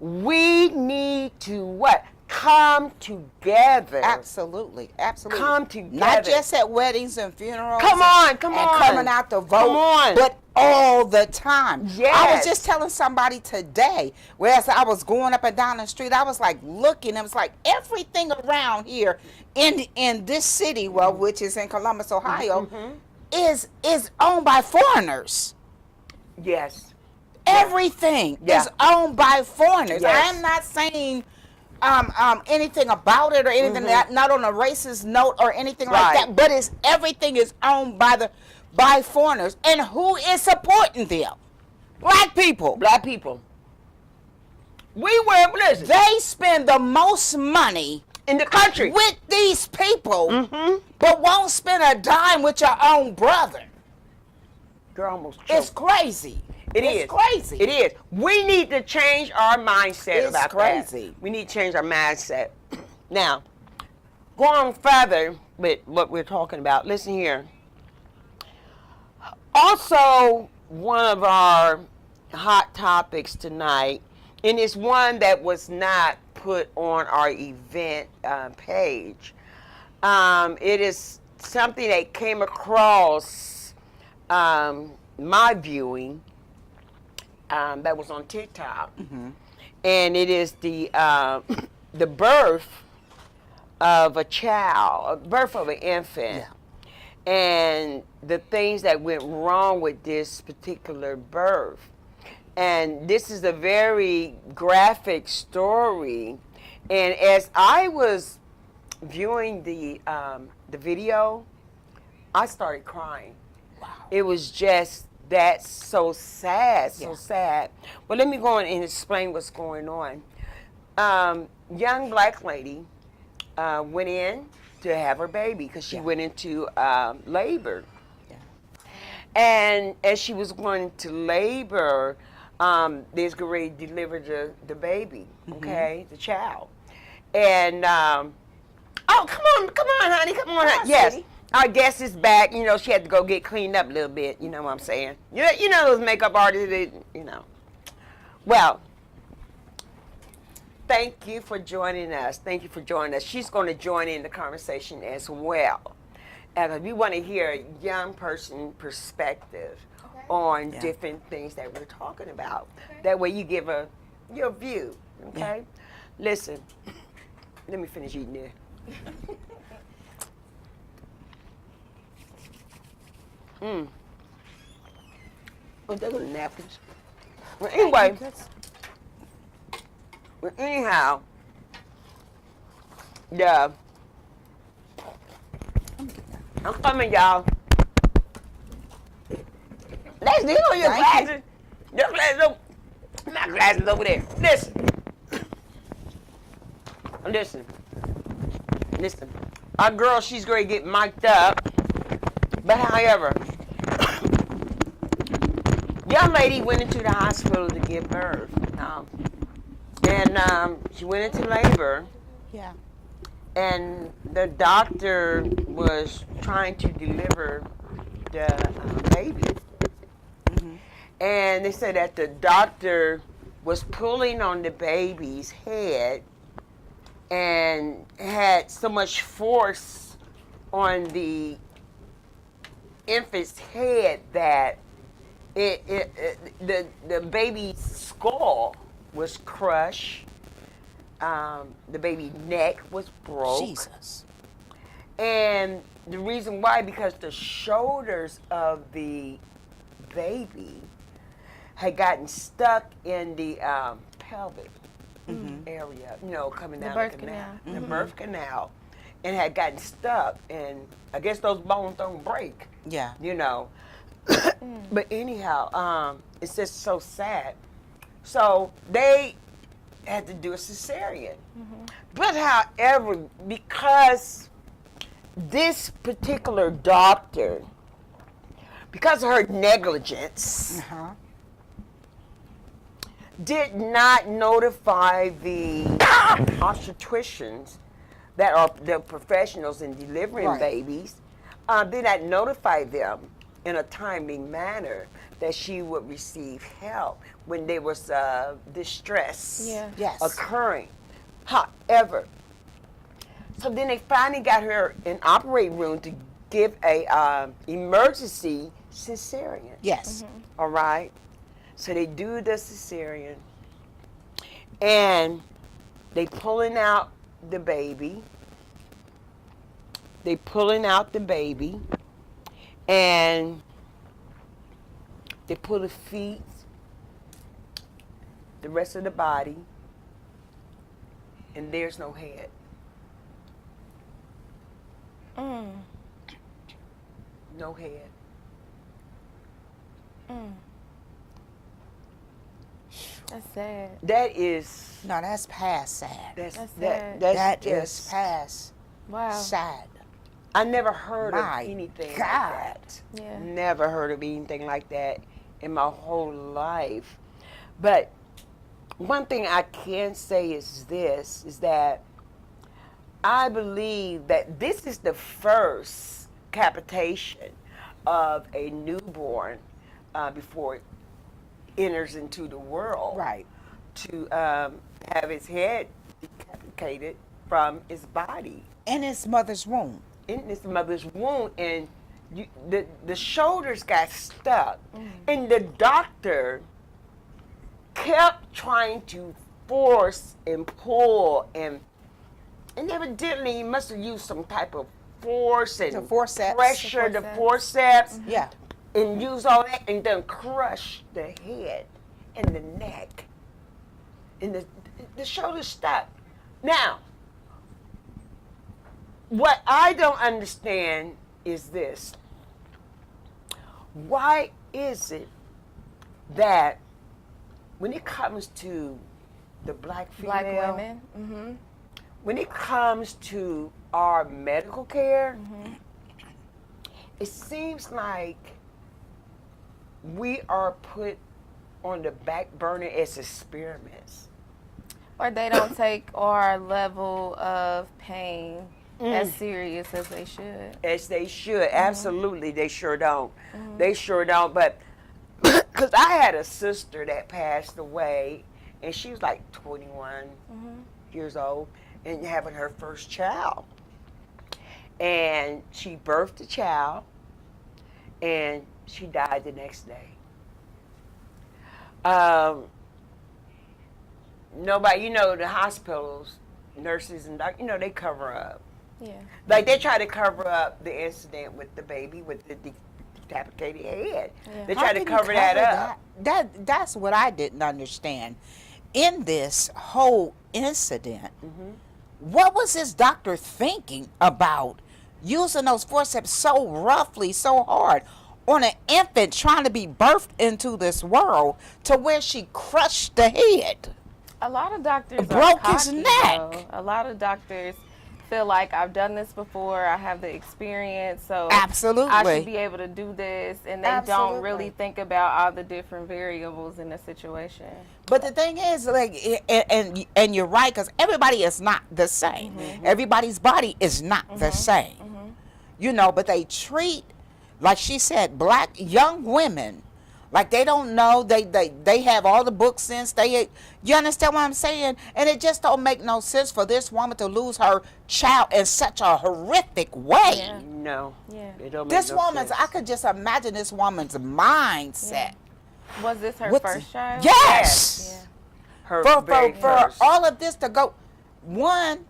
we need to what? Come together. Absolutely. Come together. Not just at weddings and funerals. Come on. And coming out to vote. Come on. But all the time. I Yes. was just telling somebody today, whereas I was going up and down the street, I was like looking, it was like everything around here in this city, well, which is in Columbus, Ohio, is owned by foreigners. Yes. Everything Yeah. is owned by foreigners. Yes. I am not saying anything about it or anything not on a racist note or anything like Right. that, but everything is owned by foreigners. And who is supporting them? Black people. Black people. Listen, They spend the most money in the country. with these people, but won't spend a dime with your own brother. Girl, almost It's choked. crazy. It's crazy. It is. We need to change our mindset It's about crazy. that. We need to change our mindset. Now, going further with what we're talking about, listen here. Also, one of our hot topics tonight, and it's one that was not put on our event page. It is something that came across my viewing that was on TikTok, and it is the the birth of a child, birth of an infant, and the things that went wrong with this particular birth. And this is a very graphic story. And as I was viewing the video, I started crying. Wow. It was just that's so sad, so sad. Well, let me go on and explain what's going on. Young black lady went in to have her baby because she went into labor. And as she was going into labor, they was ready to deliver the baby, okay, the child. And oh, come on, honey, come on, honey. Yes. Sweetie. Our guest is back. You know, she had to go get cleaned up a little bit. You know what I'm saying? You know those makeup artists, you know. Well, thank you for joining us. Thank you for joining us. She's going to join in the conversation as well. And we want to hear a young person perspective on different things that we're talking about. That way you give your view, okay? Listen, let me finish eating there. Oh, they're the napkins. Well, anyway, anyhow, yeah. I'm coming, y'all. Let's deal with your glasses. Your glasses over. My glasses over there. Listen. Our girl, she's going to get mic'd up. But however, young lady went into the hospital to give birth. And she went into labor. Yeah. And the doctor was trying to deliver the baby. And they said that the doctor was pulling on the baby's head and had so much force on the infant's head that the baby's skull was crushed. The baby's neck was broke. Jesus. And the reason why, because the shoulders of the baby had gotten stuck in the pelvic area, you know, coming down the canal. The birth canal, and had gotten stuck, and I guess those bones don't break. Yeah. You know. But anyhow, it's just so sad. So they had to do a cesarean. But however, because this particular doctor, because of her negligence, did not notify the obstetricians that are the professionals in delivering babies, did not notify them in a timely manner that she would receive help when there was distress occurring. However, so then they finally got her in operating room to give a emergency cesarean. Yes. All right. So they do the cesarean, and they pulling out the baby. And they pull the feet, the rest of the body, and there's no head. No head. That's sad. That is... No, that's past sad. That's sad. That is past sad. I never heard of anything like that. Yeah. Never heard of anything like that in my whole life. But one thing I can say is this, is that I believe that this is the first capitation of a newborn before it enters into the world. Right. To have his head decapitated from his body. In his mother's womb. In his mother's womb, and the shoulders got stuck, and the doctor kept trying to force and pull, and evidently he must have used some type of force and The forceps. pressure, the forceps, Yeah. and use all that, and then crush the head and the neck, and the shoulders stuck. Now, what I don't understand is this. Why is it that when it comes to the black female, Black women. Mm-hmm. when it comes to our medical care, it seems like we are put on the back burner as experiments. Or they don't take our level of pain as serious as they should. As they should. Absolutely, they sure don't. They sure don't. But because I had a sister that passed away, and she was like 21 years old and having her first child. And she birthed the child, and she died the next day. Nobody, you know, the hospitals, nurses and doctors, you know, they cover up. Yeah. Like they try to cover up the incident with the baby with the decapitated head. Yeah. They How try to can you cover that up. That's what I didn't understand. In this whole incident, what was this doctor thinking about using those forceps so roughly, so hard on an infant trying to be birthed into this world to where she crushed the head? A lot of doctors Broke are his cocky, neck. though. A lot of doctors feel like I've done this before, I have the experience, so Absolutely. I should be able to do this, and they don't Absolutely. really think about all the different variables in the situation. But the thing is, like, and you're right, because everybody is not the same. Everybody's body is not the same. You know, but they treat, like she said, black young women like they don't know. They have all the book sense. You understand what I'm saying? And it just don't make no sense for this woman to lose her child in such a horrific way. Yeah. No. Yeah. It don't make This no woman's, sense. I could just imagine this woman's mindset. Was this her With- first child? Yes. Yeah. Her For very first. all of this to go, one,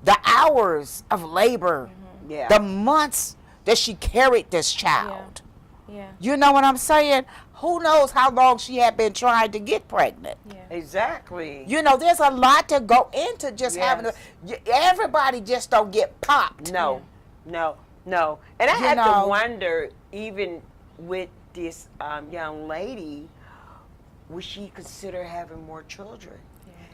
the hours of labor, Yeah. the months that she carried this child. Yeah. You know what I'm saying? Who knows how long she had been trying to get pregnant? Yeah. Exactly. You know, there's a lot to go into just having everybody just don't get popped. No. No. No. And I You had know- to wonder, even with this young lady, would she consider having more children?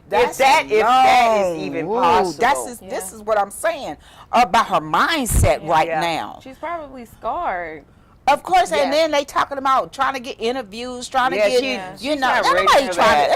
If that is even possible. This is what I'm saying about her mindset right Yeah. now. She's probably scarred. Of course, Yeah. and then they talking about trying to get interviews, trying to Yeah, get, she's you know, not ready everybody for trying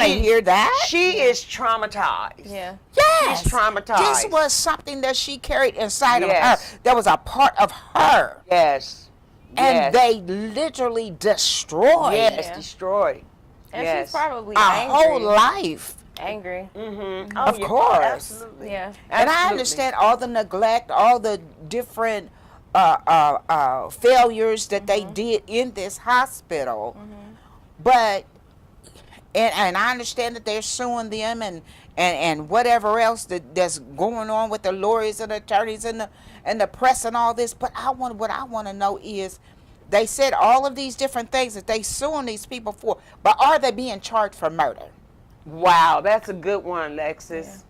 that. to hear that. She is traumatized. Yeah. Yes. She's traumatized. This was something that she carried inside Yes. of her. That was a part of her. Yes. And Yes. they literally destroyed Yes, Yeah. destroyed. And Yes. she's probably a angry. whole life. Angry. Mm-hmm. Of course. Absolutely. Yeah. And I Absolutely. understand all the neglect, all the different failures that they did in this hospital. But, and I understand that they're suing them and whatever else that's going on with the lawyers and attorneys and the press and all this. But what I want to know is, they said all of these different things that they suing these people for, but are they being charged for murder? Wow, that's a good one, Alexis.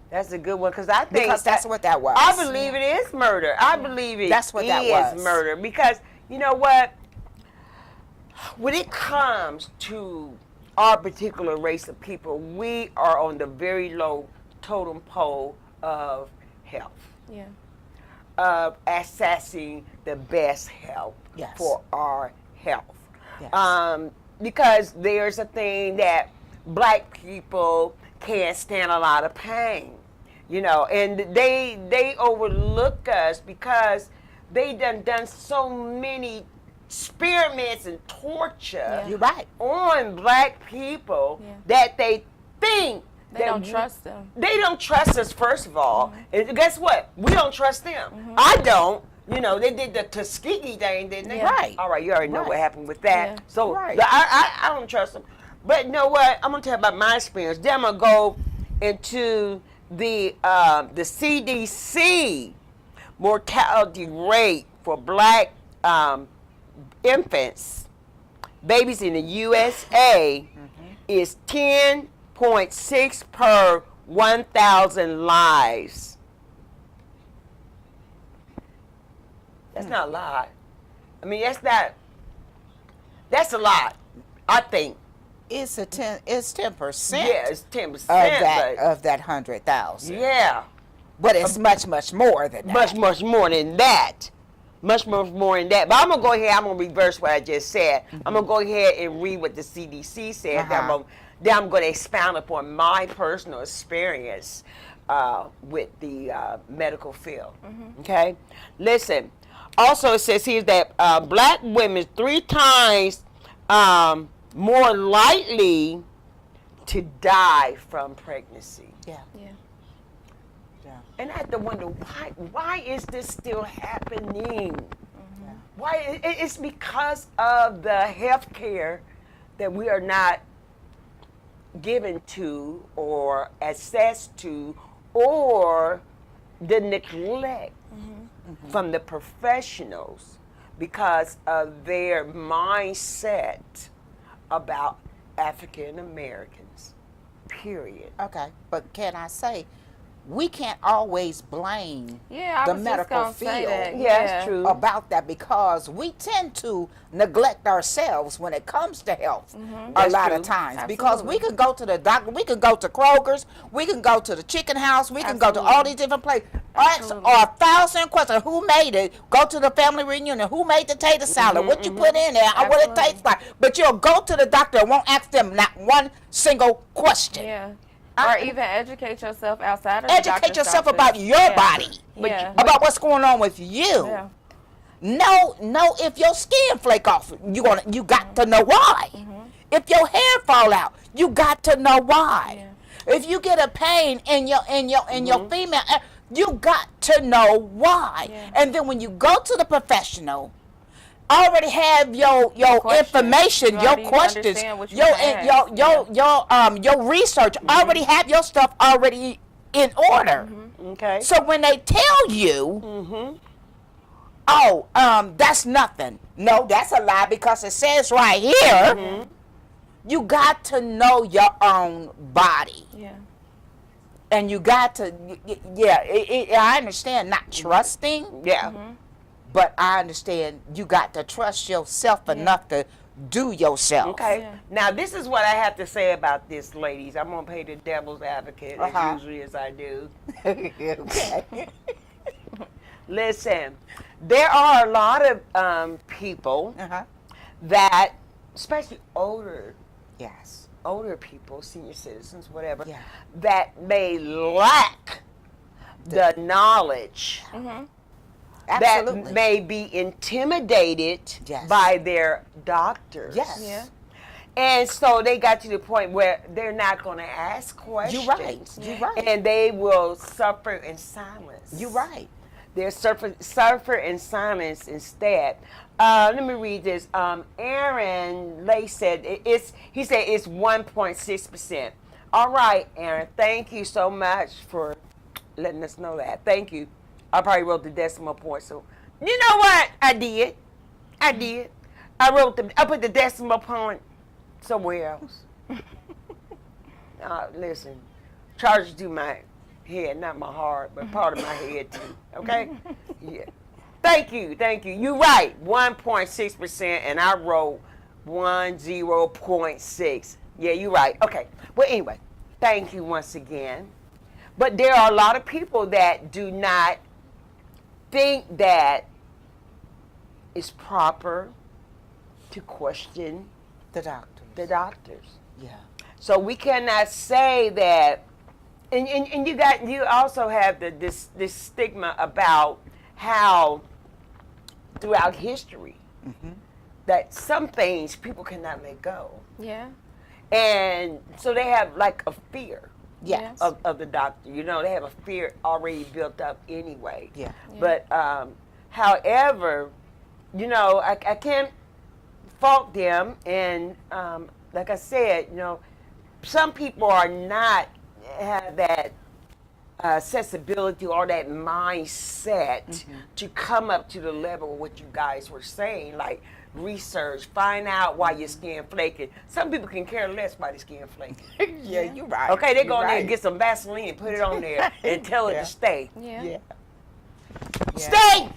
That's a good one, because I think Because that's what that was. I believe it is murder. I believe it That's what that is was. murder, because you know what? When it comes to our particular race of people, we are on the very low totem pole of health, Yeah. of accessing the best help Yes. for our health. Yes. Because there's a thing that black people can't stand a lot of pain, you know, and they overlook us because they done so many experiments and torture Yeah. You're right. on black people Yeah. that they think They that don't trust them. They don't trust us, first of all. And guess what? We don't trust them. I don't. You know, they did the Tuskegee thing, didn't they? Yeah. Right. All right, you already know Right. what happened with that. Yeah. So Right. I don't trust them. But you know what? I'm gonna tell you about my experience. Then I'm gonna go into the CDC mortality rate for black infants, babies in the USA is 10.6 per 1,000 lives. That's not a lot. I mean, that's a lot, I think. It's 10%. Yeah, it's 10%. Of that 100,000. Yeah. But it's much more than that. Much more than that. Much more than that. But I'm going to go ahead, I'm going to reverse what I just said. I'm going to go ahead and read what the CDC said. Then I'm going to expound upon my personal experience with the medical field. Okay? Listen, also it says here that black women 3 times more likely to die from pregnancy. Yeah. And I have to wonder, why is this still happening? Why? It's because of the health care that we are not given to or access to, or the neglect from the professionals because of their mindset about African Americans, period. Okay, but can I say, we can't always blame Yeah, I the was just medical gonna say field that. Yeah, it's true. about that, because we tend to neglect ourselves when it comes to health a That's lot true. of times. Absolutely. Because we can go to the doctor, we can go to Kroger's, we can go to the chicken house, we can go to all these different places. Ask Absolutely. 1,000 questions. Who made it? Go to the family reunion. Who made the tater salad? What you put in there? What it Absolutely. tastes like? But you'll go to the doctor and won't ask them not one single question. Yeah. Or even educate yourself outside of the Educate doctor's yourself office. about your Yeah. body, Yeah. about what's going on with you. Yeah. Know if your skin flake off, you got to know why. If your hair fall out, you got to know why. If you get a pain in your female, you got to know why. Yeah. And then when you go to the professional, already have your questions. information, You your already questions, understand what you your wanna ask. your research. Already have your stuff already in order. Okay. So when they tell you, that's nothing. No, that's a lie, because it says right here, you got to know your own body. Yeah. And you got to, I understand not trusting, Yeah. but I understand you got to trust yourself enough to do yourself. Okay. Yeah. Now, this is what I have to say about this, ladies. I'm going to play the devil's advocate, as usually as I do. Okay. Listen, there are a lot of people that, especially older people, senior citizens, whatever, that may lack the knowledge, Absolutely. that may be intimidated Yes. by their doctors. Yes. Yeah. And so they got to the point where they're not going to ask questions. You're right. You're right. And they will suffer in silence. You're right. They'll suffer in silence instead. Let me read this. Aaron Lay said it's 1.6%. All right, Aaron, thank you so much for letting us know that. Thank you. I probably wrote the decimal point. So you know what? I did. I put the decimal point somewhere else. Listen, charges to my head, not my heart, but part of my head too. Okay? Yeah. Thank you. You're right. 1.6%, and I wrote 10.6. Yeah, you're right. Okay. Well, anyway, thank you once again. But there are a lot of people that do not think that it's proper to question The doctor. the doctors. Yeah. So we cannot say that, and you also have this stigma about how throughout history that some things people cannot let go, Yeah. and so they have like a fear Yes. of the doctor. You know, they have a fear already built up anyway. Yeah. But However, you know, I can't fault them. And like I said, you know, some people are not have that accessibility or that mindset to come up to the level of what you guys were saying, like research, find out why your skin flaking. Some people can care less why the skin flaking. Yeah, you're right. Okay, they You're go in there right. and get some Vaseline and put it on there and tell it to stay. Yeah. Stay!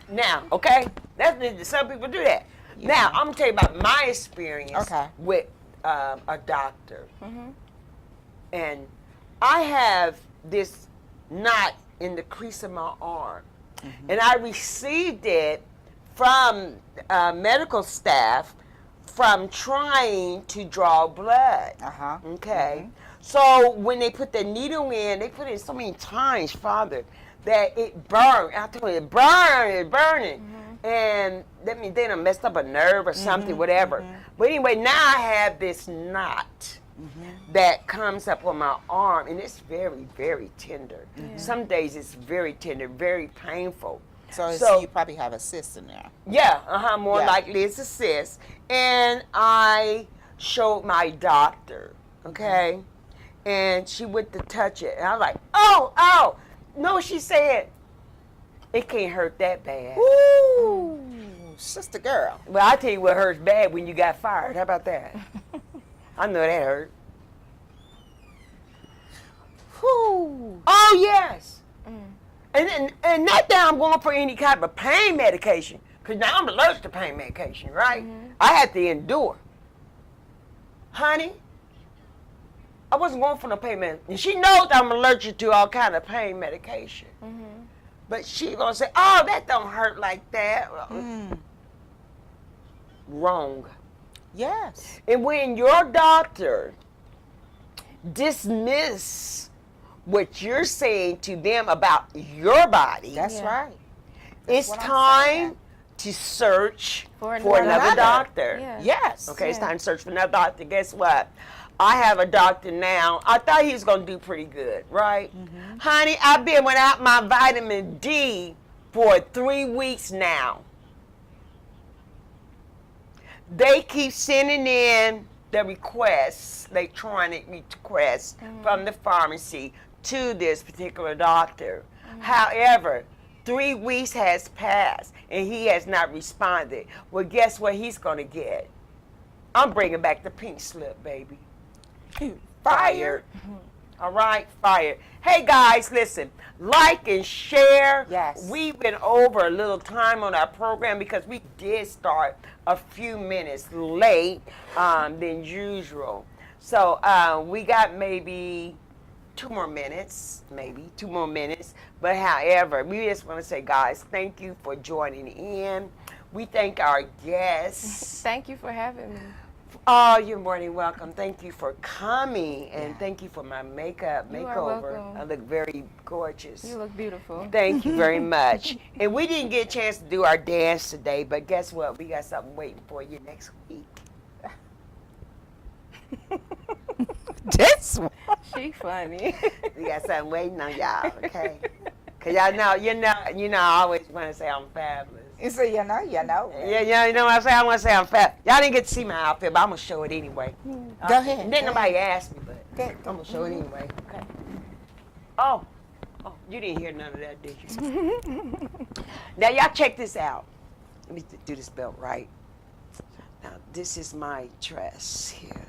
Now, okay? That's some people do that. Now, I'm going to tell you about my experience with a doctor. And I have this knot in the crease of my arm. And I received it from medical staff from trying to draw blood. Okay? So when they put the needle in, they put it in so many times, Father, that it burned. I told you, it's burning. And that means they done messed up a nerve or something, whatever. But anyway, now I have this knot that comes up on my arm, and it's very, very tender. Some days it's very tender, very painful. So you probably have a cyst in there. Yeah, more likely it's a cyst. And I showed my doctor, okay? And she went to touch it. And I was like, oh. No, she said, it can't hurt that bad. Ooh, sister girl. Well, I'll tell you what hurts bad when you got fired. How about that? I know that hurt. Whew. Oh, yes. And not that I'm going for any type of pain medication, because now I'm allergic to pain medication, right? I had to endure. Honey, I wasn't going for no pain medication. And she knows I'm allergic to all kind of pain medication. But she going to say, oh, that don't hurt like that. Wrong. Yes. And when your doctor dismiss what you're saying to them about your body, That's right. it's what I'm time to search for another doctor. Yes. Okay, it's time to search for another doctor. Guess what? I have a doctor now. I thought he was going to do pretty good, right? Honey, I've been without my vitamin D for 3 weeks now. They keep sending in the requests, electronic requests from the pharmacy to this particular doctor. However, 3 weeks has passed and he has not responded. Well, guess what he's going to get? I'm bringing back the pink slip, baby. Fired. All right, fired. Hey, guys, listen. Like and share. Yes. We went over a little time on our program because we did start a few minutes late than usual. So we got maybe 2 more minutes, But however, we just want to say, guys, thank you for joining in. We thank our guests. Thank you for having me. Oh, you're more than welcome. Thank you for coming, and thank you for my makeover. You are welcome. I look very gorgeous. You look beautiful. Thank you very much. And we didn't get a chance to do our dance today, but guess what? We got something waiting for you next week. This one. She funny. We got something waiting on y'all, okay? Cause y'all know, you know, I always want to say I'm fabulous. You say, you know. Yeah, you know what I'm saying? I want to say I'm fat. Y'all didn't get to see my outfit, but I'm going to show it anyway. Go ahead. Didn't nobody ask me, but Okay. I'm going to show it anyway. Okay. Oh, you didn't hear none of that, did you? Now, y'all check this out. Let me do this belt right. Now, this is my dress here.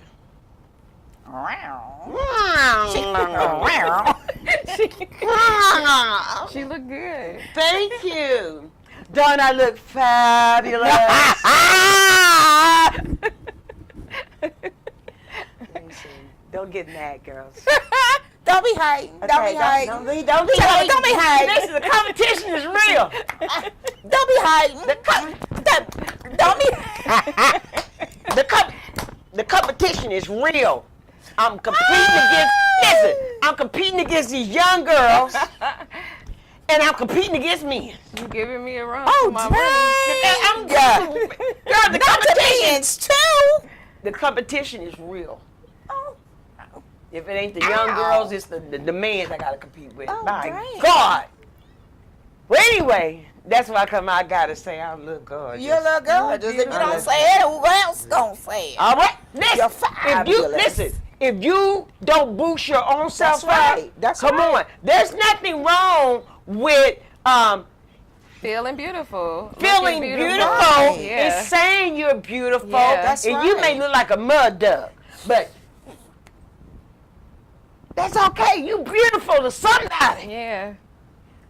She look good. Thank you. Don't I look fabulous? Don't get mad, girls. Don't be hating. Okay, Don't be hating. Don't be hating. Don't be hating. Listen, the competition is real. Don't be hating. Don't be. The competition is real. I'm competing against. Listen, I'm competing against these young girls, and I'm competing against men. You giving me a run Oh, for my money. I'm girl, the competition. too. The competition is real. Oh. If it ain't the young girls, it's the men I gotta compete with. Oh, My dang. God. Well, anyway, That's why I gotta say I look gorgeous. You look gorgeous. If you don't say it, who else gonna say it? All right, listen. You're If you fabulous. listen, if you don't boost your own self That's right. That's come right. on. There's nothing wrong with Feeling beautiful. feeling Looking beautiful Yeah. and saying you're beautiful. Yeah. That's and you right. may look like a mud duck, but that's okay. You beautiful to somebody. Yeah.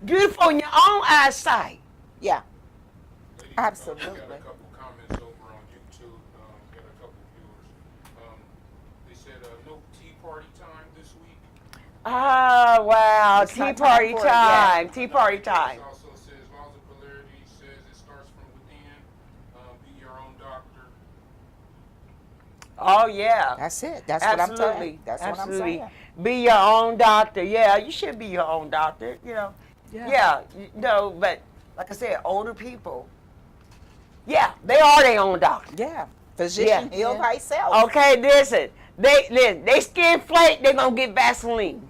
Beautiful in your own eyesight. Yeah. Lady, Absolutely. We got a couple comments over on YouTube. Got a couple viewers. They said no tea party time this week. Oh, wow. It's Tea not party time for it time. Tea party time. It also says laws of polarity says it starts from within. Be your own doctor. Oh, yeah. That's it. That's what I'm Absolutely. saying. That's Absolutely. what I'm saying. Be your own doctor. Yeah, you should be your own doctor, you know. Yeah, but like I said, older people, yeah, they are their own doctor. Yeah. Physician heals thyself. Okay, listen, they skin flake, they're going to get Vaseline.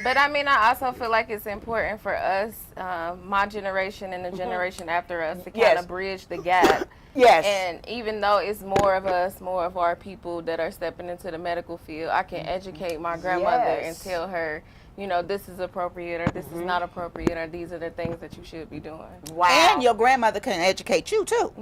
But I mean, I also feel like it's important for us, my generation and the generation after us, to kind Yes. of bridge the gap. Yes. And even though it's more of us, more of our people that are stepping into the medical field, I can educate my grandmother and Yes. tell her, you know, this is appropriate or this is not appropriate or these are the things that you should be doing. Wow. And your grandmother can educate you too.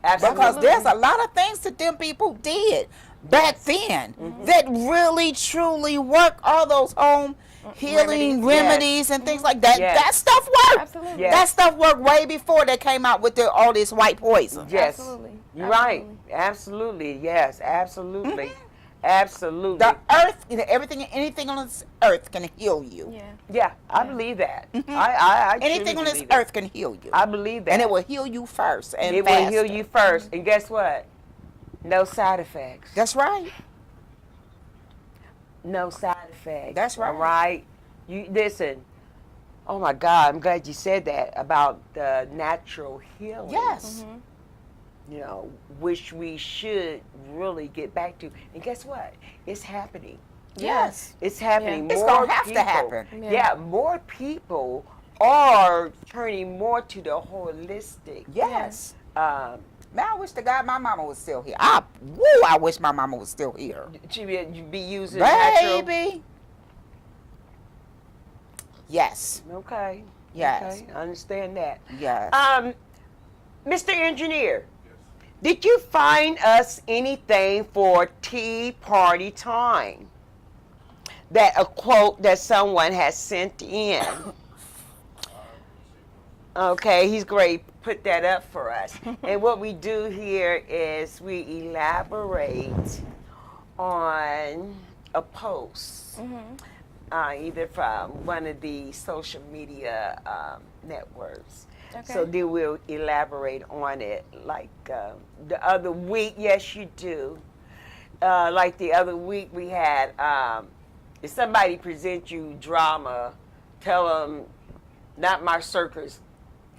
Absolutely. Because there's a lot of things that them people did back then that really truly work. All those home healing remedies and things like that. Yes. That stuff worked. Absolutely. Yes. That stuff worked way before they came out with all this white poison. Yes. Absolutely. You're right. Absolutely. Yes, absolutely. Absolutely. The earth, anything on this earth can heal you. Yeah. Yeah, I believe that. I Anything truly on this believe that. earth can heal you. I believe that. And it will heal you first and It will heal you first. And guess what? No side effects. That's right. No side effects. That's right. All right. You listen. Oh my God, I'm glad you said that about the natural healing. Yes. You know, which we should really get back to. And guess what? It's happening. Yes. It's happening. It's More gonna have to people- happen. Yeah, more people are turning more to the holistic. Yes. Um, Man, I wish to God my mama was still here. I wish my mama was still here. to be using natural. Baby. Yes. Okay. Yes. Okay. I understand that. Yes. Mr. Engineer, did you find us anything for tea party time? That a quote that someone has sent in. Okay, he's great. Put that up for us. And what we do here is we elaborate on a post, either from one of the social media networks. Okay. So then we'll elaborate on it. Like the other week, yes, you do. Like the other week, we had if somebody presents you drama, tell them, not my circus.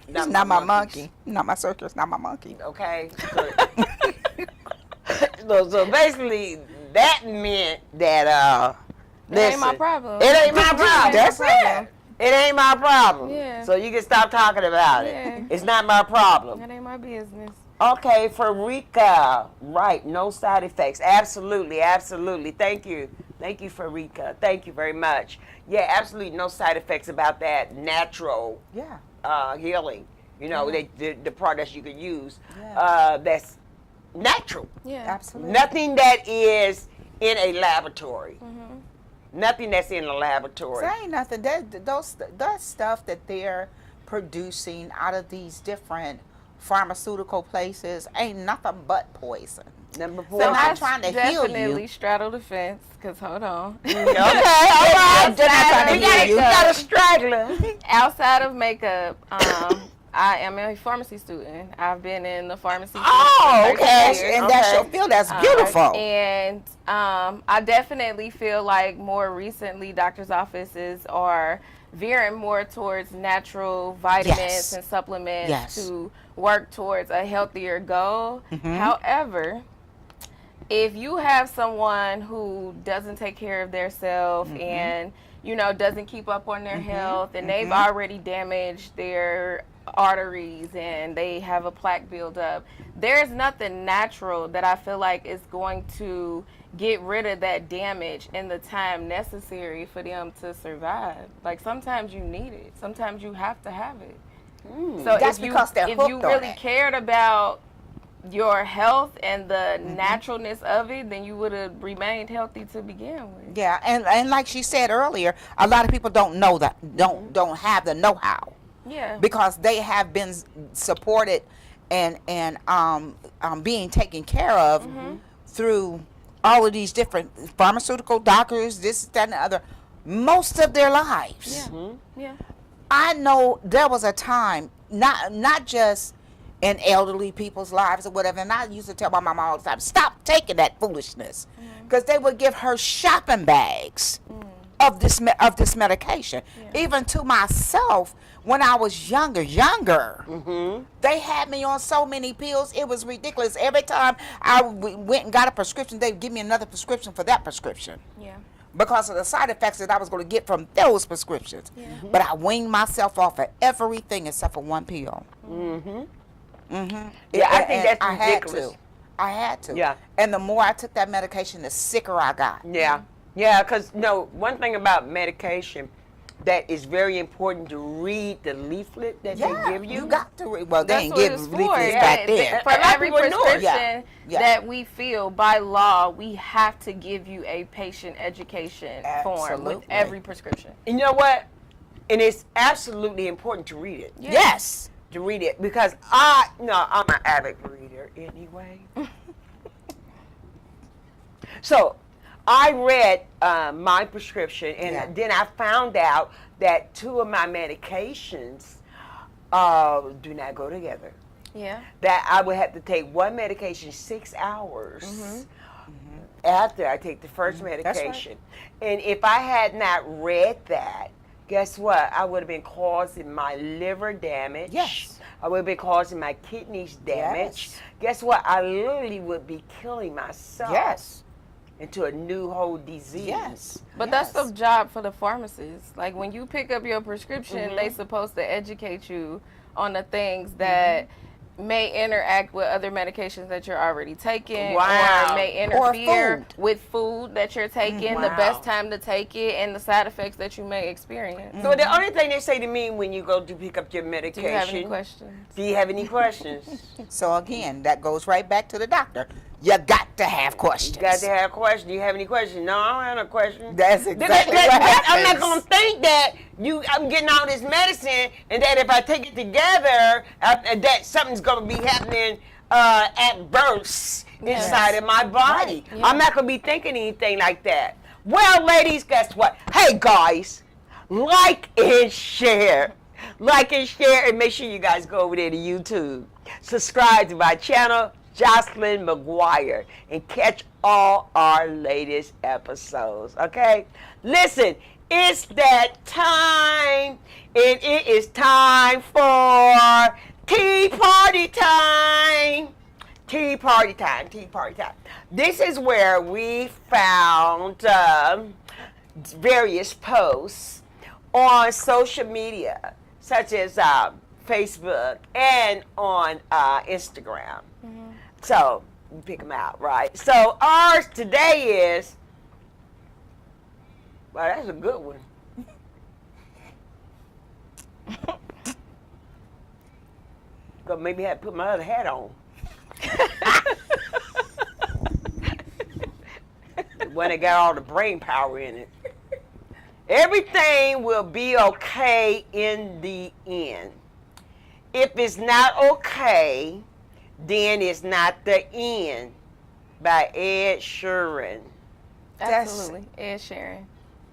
It's not my monkey. Not my circus, not my monkey. Okay. So basically, that meant that It ain't my listen, problem. It ain't my problem. That's it. It ain't my problem. Yeah. So you can stop talking about Yeah. it. It's not my problem. That ain't my business. Okay, Farika. Right, no side effects. Absolutely, absolutely. Thank you. Thank you, Farika. Thank you very much. Yeah, absolutely no side effects about that natural Yeah. healing. You know, the products you can use Yeah. that's natural. Yeah. Absolutely. Nothing that is in a laboratory. Nothing that's in a laboratory. So ain't nothing. That stuff that they're producing out of these different pharmaceutical places ain't nothing but poison. Number So four. They're not I trying to heal definitely you. straddle the fence, because hold on. Okay, all right. They're not trying to heal You you. got a straggler. Outside of makeup, I am a pharmacy student. I've been in the pharmacy field Oh, for 30 okay. years. And that's your field. That's beautiful. And I definitely feel like more recently doctors' offices are veering more towards natural vitamins Yes. and supplements Yes. to work towards a healthier goal. However, if you have someone who doesn't take care of their self and, you know, doesn't keep up on their health and they've already damaged their arteries and they have a plaque buildup. There's nothing natural that I feel like is going to get rid of that damage in the time necessary for them to survive. Like sometimes you need it. Sometimes you have to have it. So That's if you, because they're if hooked you on really it. cared about your health and the naturalness of it, then you would have remained healthy to begin with. Yeah, and like she said earlier, a lot of people don't know that, don't have the know-how. Yeah. Because they have been supported and being taken care of through all of these different pharmaceutical doctors, this, that, and the other, most of their lives. Yeah. Yeah. I know there was a time, not just in elderly people's lives or whatever, and I used to tell my mama all the time, stop taking that foolishness, because they would give her shopping bags of this medication. Even to myself, when I was younger, they had me on so many pills, it was ridiculous. Every time I went and got a prescription, they'd give me another prescription for that prescription. Yeah. Because of the side effects that I was going to get from those prescriptions. But I weaned myself off of everything except for one pill. Yeah, I think that's ridiculous. I had to. Yeah. And the more I took that medication, the sicker I got. Yeah. Yeah, because, one thing about medication that is very important to read the leaflet that they give you. You got to read. Well, they That's didn't what give it's for. leaflets Yeah, back then. For every people knew it. prescription Yeah. that we feel by law, we have to give you a patient education form with Absolutely. every prescription. You know what? And it's absolutely important to read it. Yes. To read it, because I'm an avid reader anyway. So I read my prescription, and then I found out that 2 of my medications do not go together. Yeah. That I would have to take one medication 6 hours after I take the first medication. And if I had not read that, guess what? I would have been causing my liver damage. Yes. I would have been causing my kidneys damage. Yes. Guess what? I literally would be killing myself. Yes. Into a new whole disease. Yes. But that's the job for the pharmacist. Like when you pick up your prescription, they supposed to educate you on the things that may interact with other medications that you're already taking, Wow. or may Or interfere food. with food that you're taking, the Wow. best time to take it, and the side effects that you may experience. So the only thing they say to me when you go to pick up your Do medication, you have any questions? do you have any questions? So again, that goes right back to the doctor. You got to have questions. You got to have questions. Do you have any questions? No, I don't have no questions. That's exactly what I'm not happens. going to think that I'm getting all this medicine and that if I take it together, that something's going to be happening adverse inside of my body. Right. Yeah. I'm not going to be thinking anything like that. Well, ladies, guess what? Hey, guys, like and share. Like and share, and make sure you guys go over there to YouTube. Subscribe to my channel, Jocelyn McGuire, and catch all our latest episodes, okay? Listen, it's that time, and it is time for tea party time. Tea party time, tea party time. This is where we found various posts on social media, such as Facebook and on Instagram. So, you pick them out, right? So, ours today is, wow, that's a good one. Gonna maybe have to put my other hat on. The one that got all the brain power in it. Everything will be okay in the end. If it's not okay, then it's not the end. By Ed Sheeran. Absolutely. Ed Sheeran.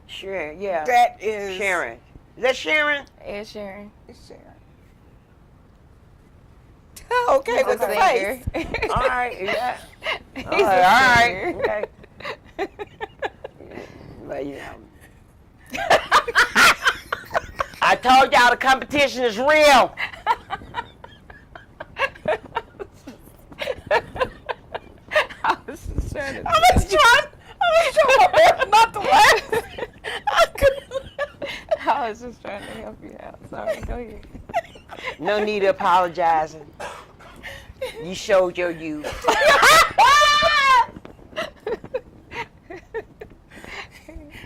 Sharon, yeah. That is Sharon. Is that Sharon? Ed Sheeran. Okay, He's with a the singer. face. All right, yeah. He's All a right, singer. okay. But, you know. I told y'all the competition is real. I was just trying to. I was trying my best not to laugh. I couldn't. I was just trying to help you out. Sorry, go ahead. No need of apologizing. You showed your youth.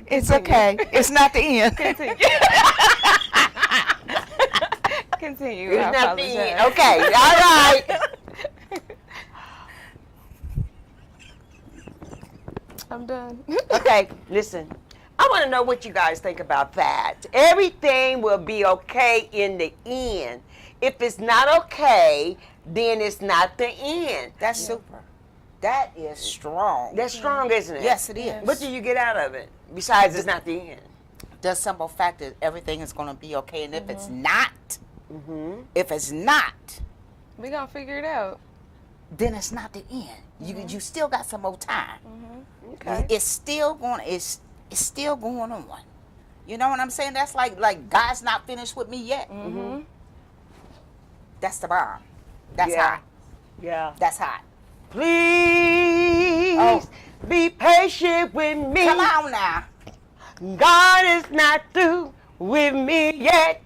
It's okay. It's not the end. Continue. It's I not the apologize. end. Okay, all right. I'm done. Okay, listen. I want to know what you guys think about that. Everything will be okay in the end. If it's not okay, then it's not the end. That's super. That is strong. That's strong, isn't it? Yes, it is. What do you get out of it? Besides, it's not the end. The simple fact that everything is going to be okay, and if it's not, if it's not, We gonna figure it out. then it's not the end. You still got some more time. Okay. It's still going. It's still going on. You know what I'm saying? That's like God's not finished with me yet. That's the bomb. That's Yeah. hot. Yeah. That's hot. Please be patient with me. Come on now. God is not through with me yet.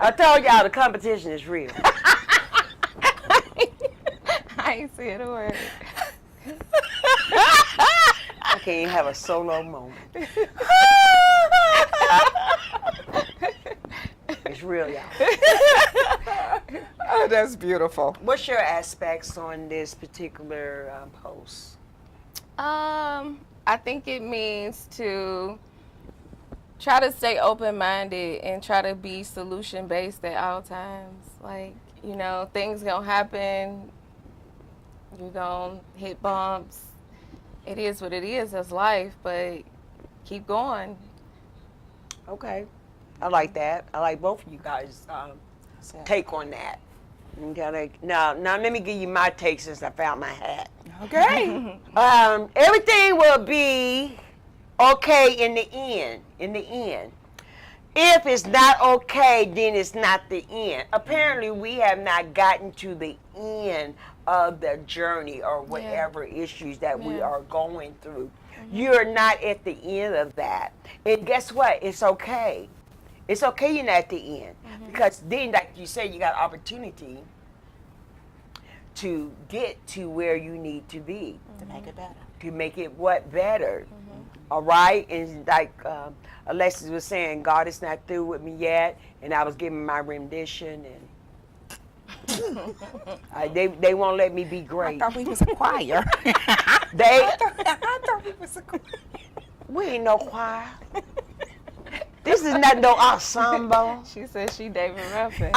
I told y'all the competition is real. I ain't saying a word. I can't even have a solo moment. It's real, y'all. Oh, that's beautiful. What's your aspects on this particular post? I think it means to try to stay open-minded and try to be solution-based at all times. Like, you know, things gonna happen. You're gonna hit bumps. It is what it is. That's life, but keep going. Okay. I like that. I like both of you guys' take on that. Okay. Now let me give you my take since I found my hat. Okay. Everything will be okay in the end. In the end. If it's not okay, then it's not the end. Apparently, we have not gotten to the end of the journey or whatever issues that we are going through. You're not at the end of that. And guess what? It's okay. It's okay you're not at the end. Because then, like you said, you got opportunity to get to where you need to be. To make it better. To make it what better. All right? And like Alexis was saying, God is not through with me yet. And I was giving my rendition and they won't let me be I great. thought we was a choir. They I thought we was a choir. we ain't no choir. This is not no ensemble. She said she David Ruffin.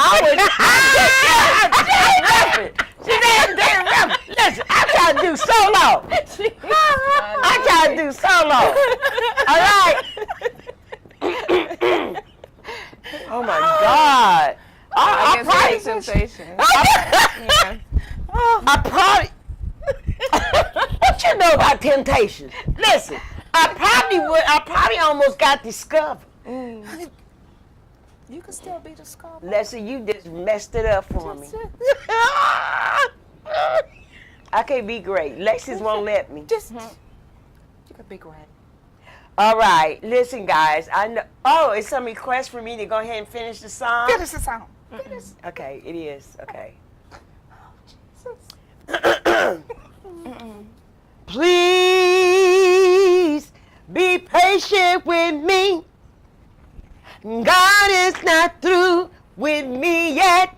She said David Ruffin. Listen, I'm trying to do solo. I'm trying to do solo. All right. Oh my God. I I guess probably, it's temptation. Yeah. I probably. What you know about temptation? Listen, I probably almost got discovered. You can still be discovered. Leslie, you just messed it up for me. I can't be great. Lexus won't let me. You could be great. All right, listen, guys. I know. Oh, it's some request for me to go ahead and finish the song. Finish the song. Okay, it is. Okay. Please be patient with me. God is not through with me yet.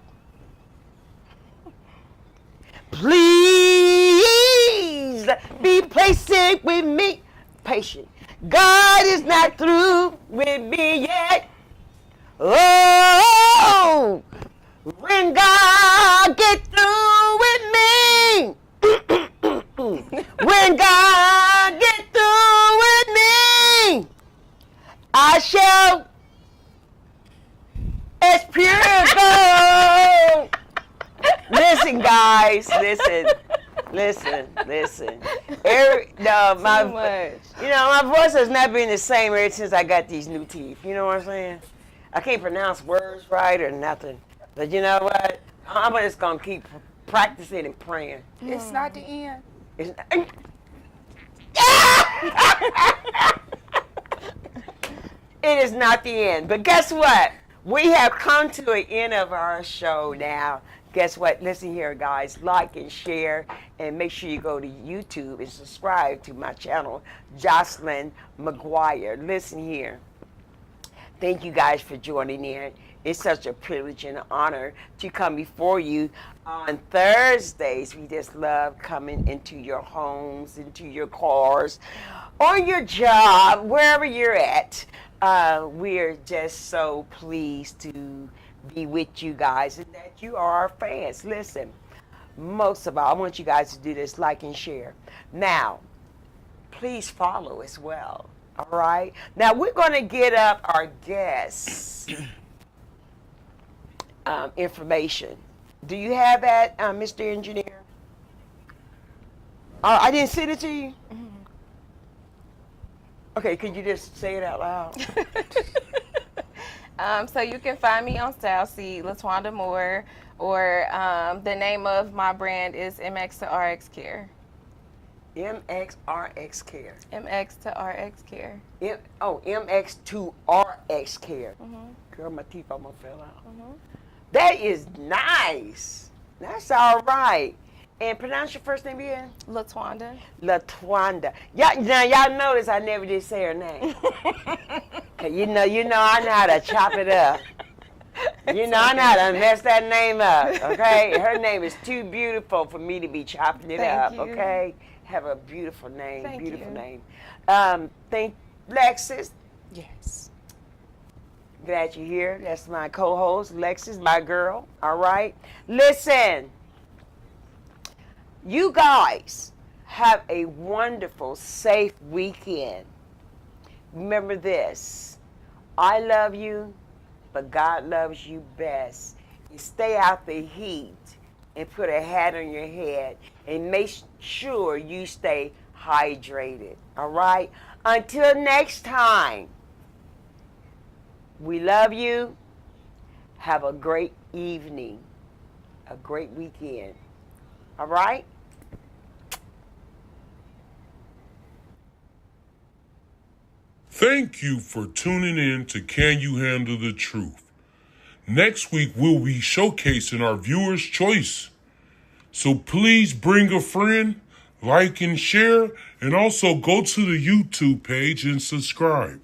Please be patient with me. Patient. God is not through with me yet. Oh, when God get through with me. When God get through with me, I shall as pure gold. Listen, guys, listen. My voice has not been the same ever since I got these new teeth. You know what I'm saying? I can't pronounce words right or nothing. But you know what? I'm just gonna keep practicing and praying. It's not the end. It's It is not the end. But guess what? We have come to an end of our show now. Guess what? Listen here, guys. Like and share, and make sure you go to YouTube and subscribe to my channel, Jocelyn McGuire. Listen here. Thank you guys for joining in. It's such a privilege and an honor to come before you on Thursdays. We just love coming into your homes, into your cars, on your job, wherever you're at. We're just so pleased to be with you guys and that you are our fans. Listen, most of all, I want you guys to do this, like and share. Now, please follow as well. All right? Now, we're going to get up our guests' information. Do you have that, Mr. Engineer? I didn't send it to you? Mm-hmm. Okay, could you just say it out loud? So you can find me on Style Seed, Letwanda Moore, or the name of my brand is MX to RX Care. MXRX Care. MX to RX Care. MX to RX Care. Mm-hmm. Girl, my teeth almost fell out. Mm-hmm. That is nice. That's all right. And pronounce your first name again? Letwanda. Letwanda. Y'all notice I never did say her name. Okay, you know I know how to chop it up. You know I know how to mess that name up. Okay, her name is too beautiful for me to be chopping it up. you. Okay, have a beautiful name. Thank beautiful you. name. Thank Alexis. Yes. Glad you're here. That's my co-host, Alexis, my girl. All right. Listen, you guys have a wonderful, safe weekend. Remember this. I love you, but God loves you best. You stay out the heat and put a hat on your head and make sure you stay hydrated. All right? Until next time. We love you. Have a great evening, a great weekend. All right? Thank you for tuning in to Can You Handle the Truth? Next week, we'll be showcasing our viewers' choice. So please bring a friend, like and share, and also go to the YouTube page and subscribe.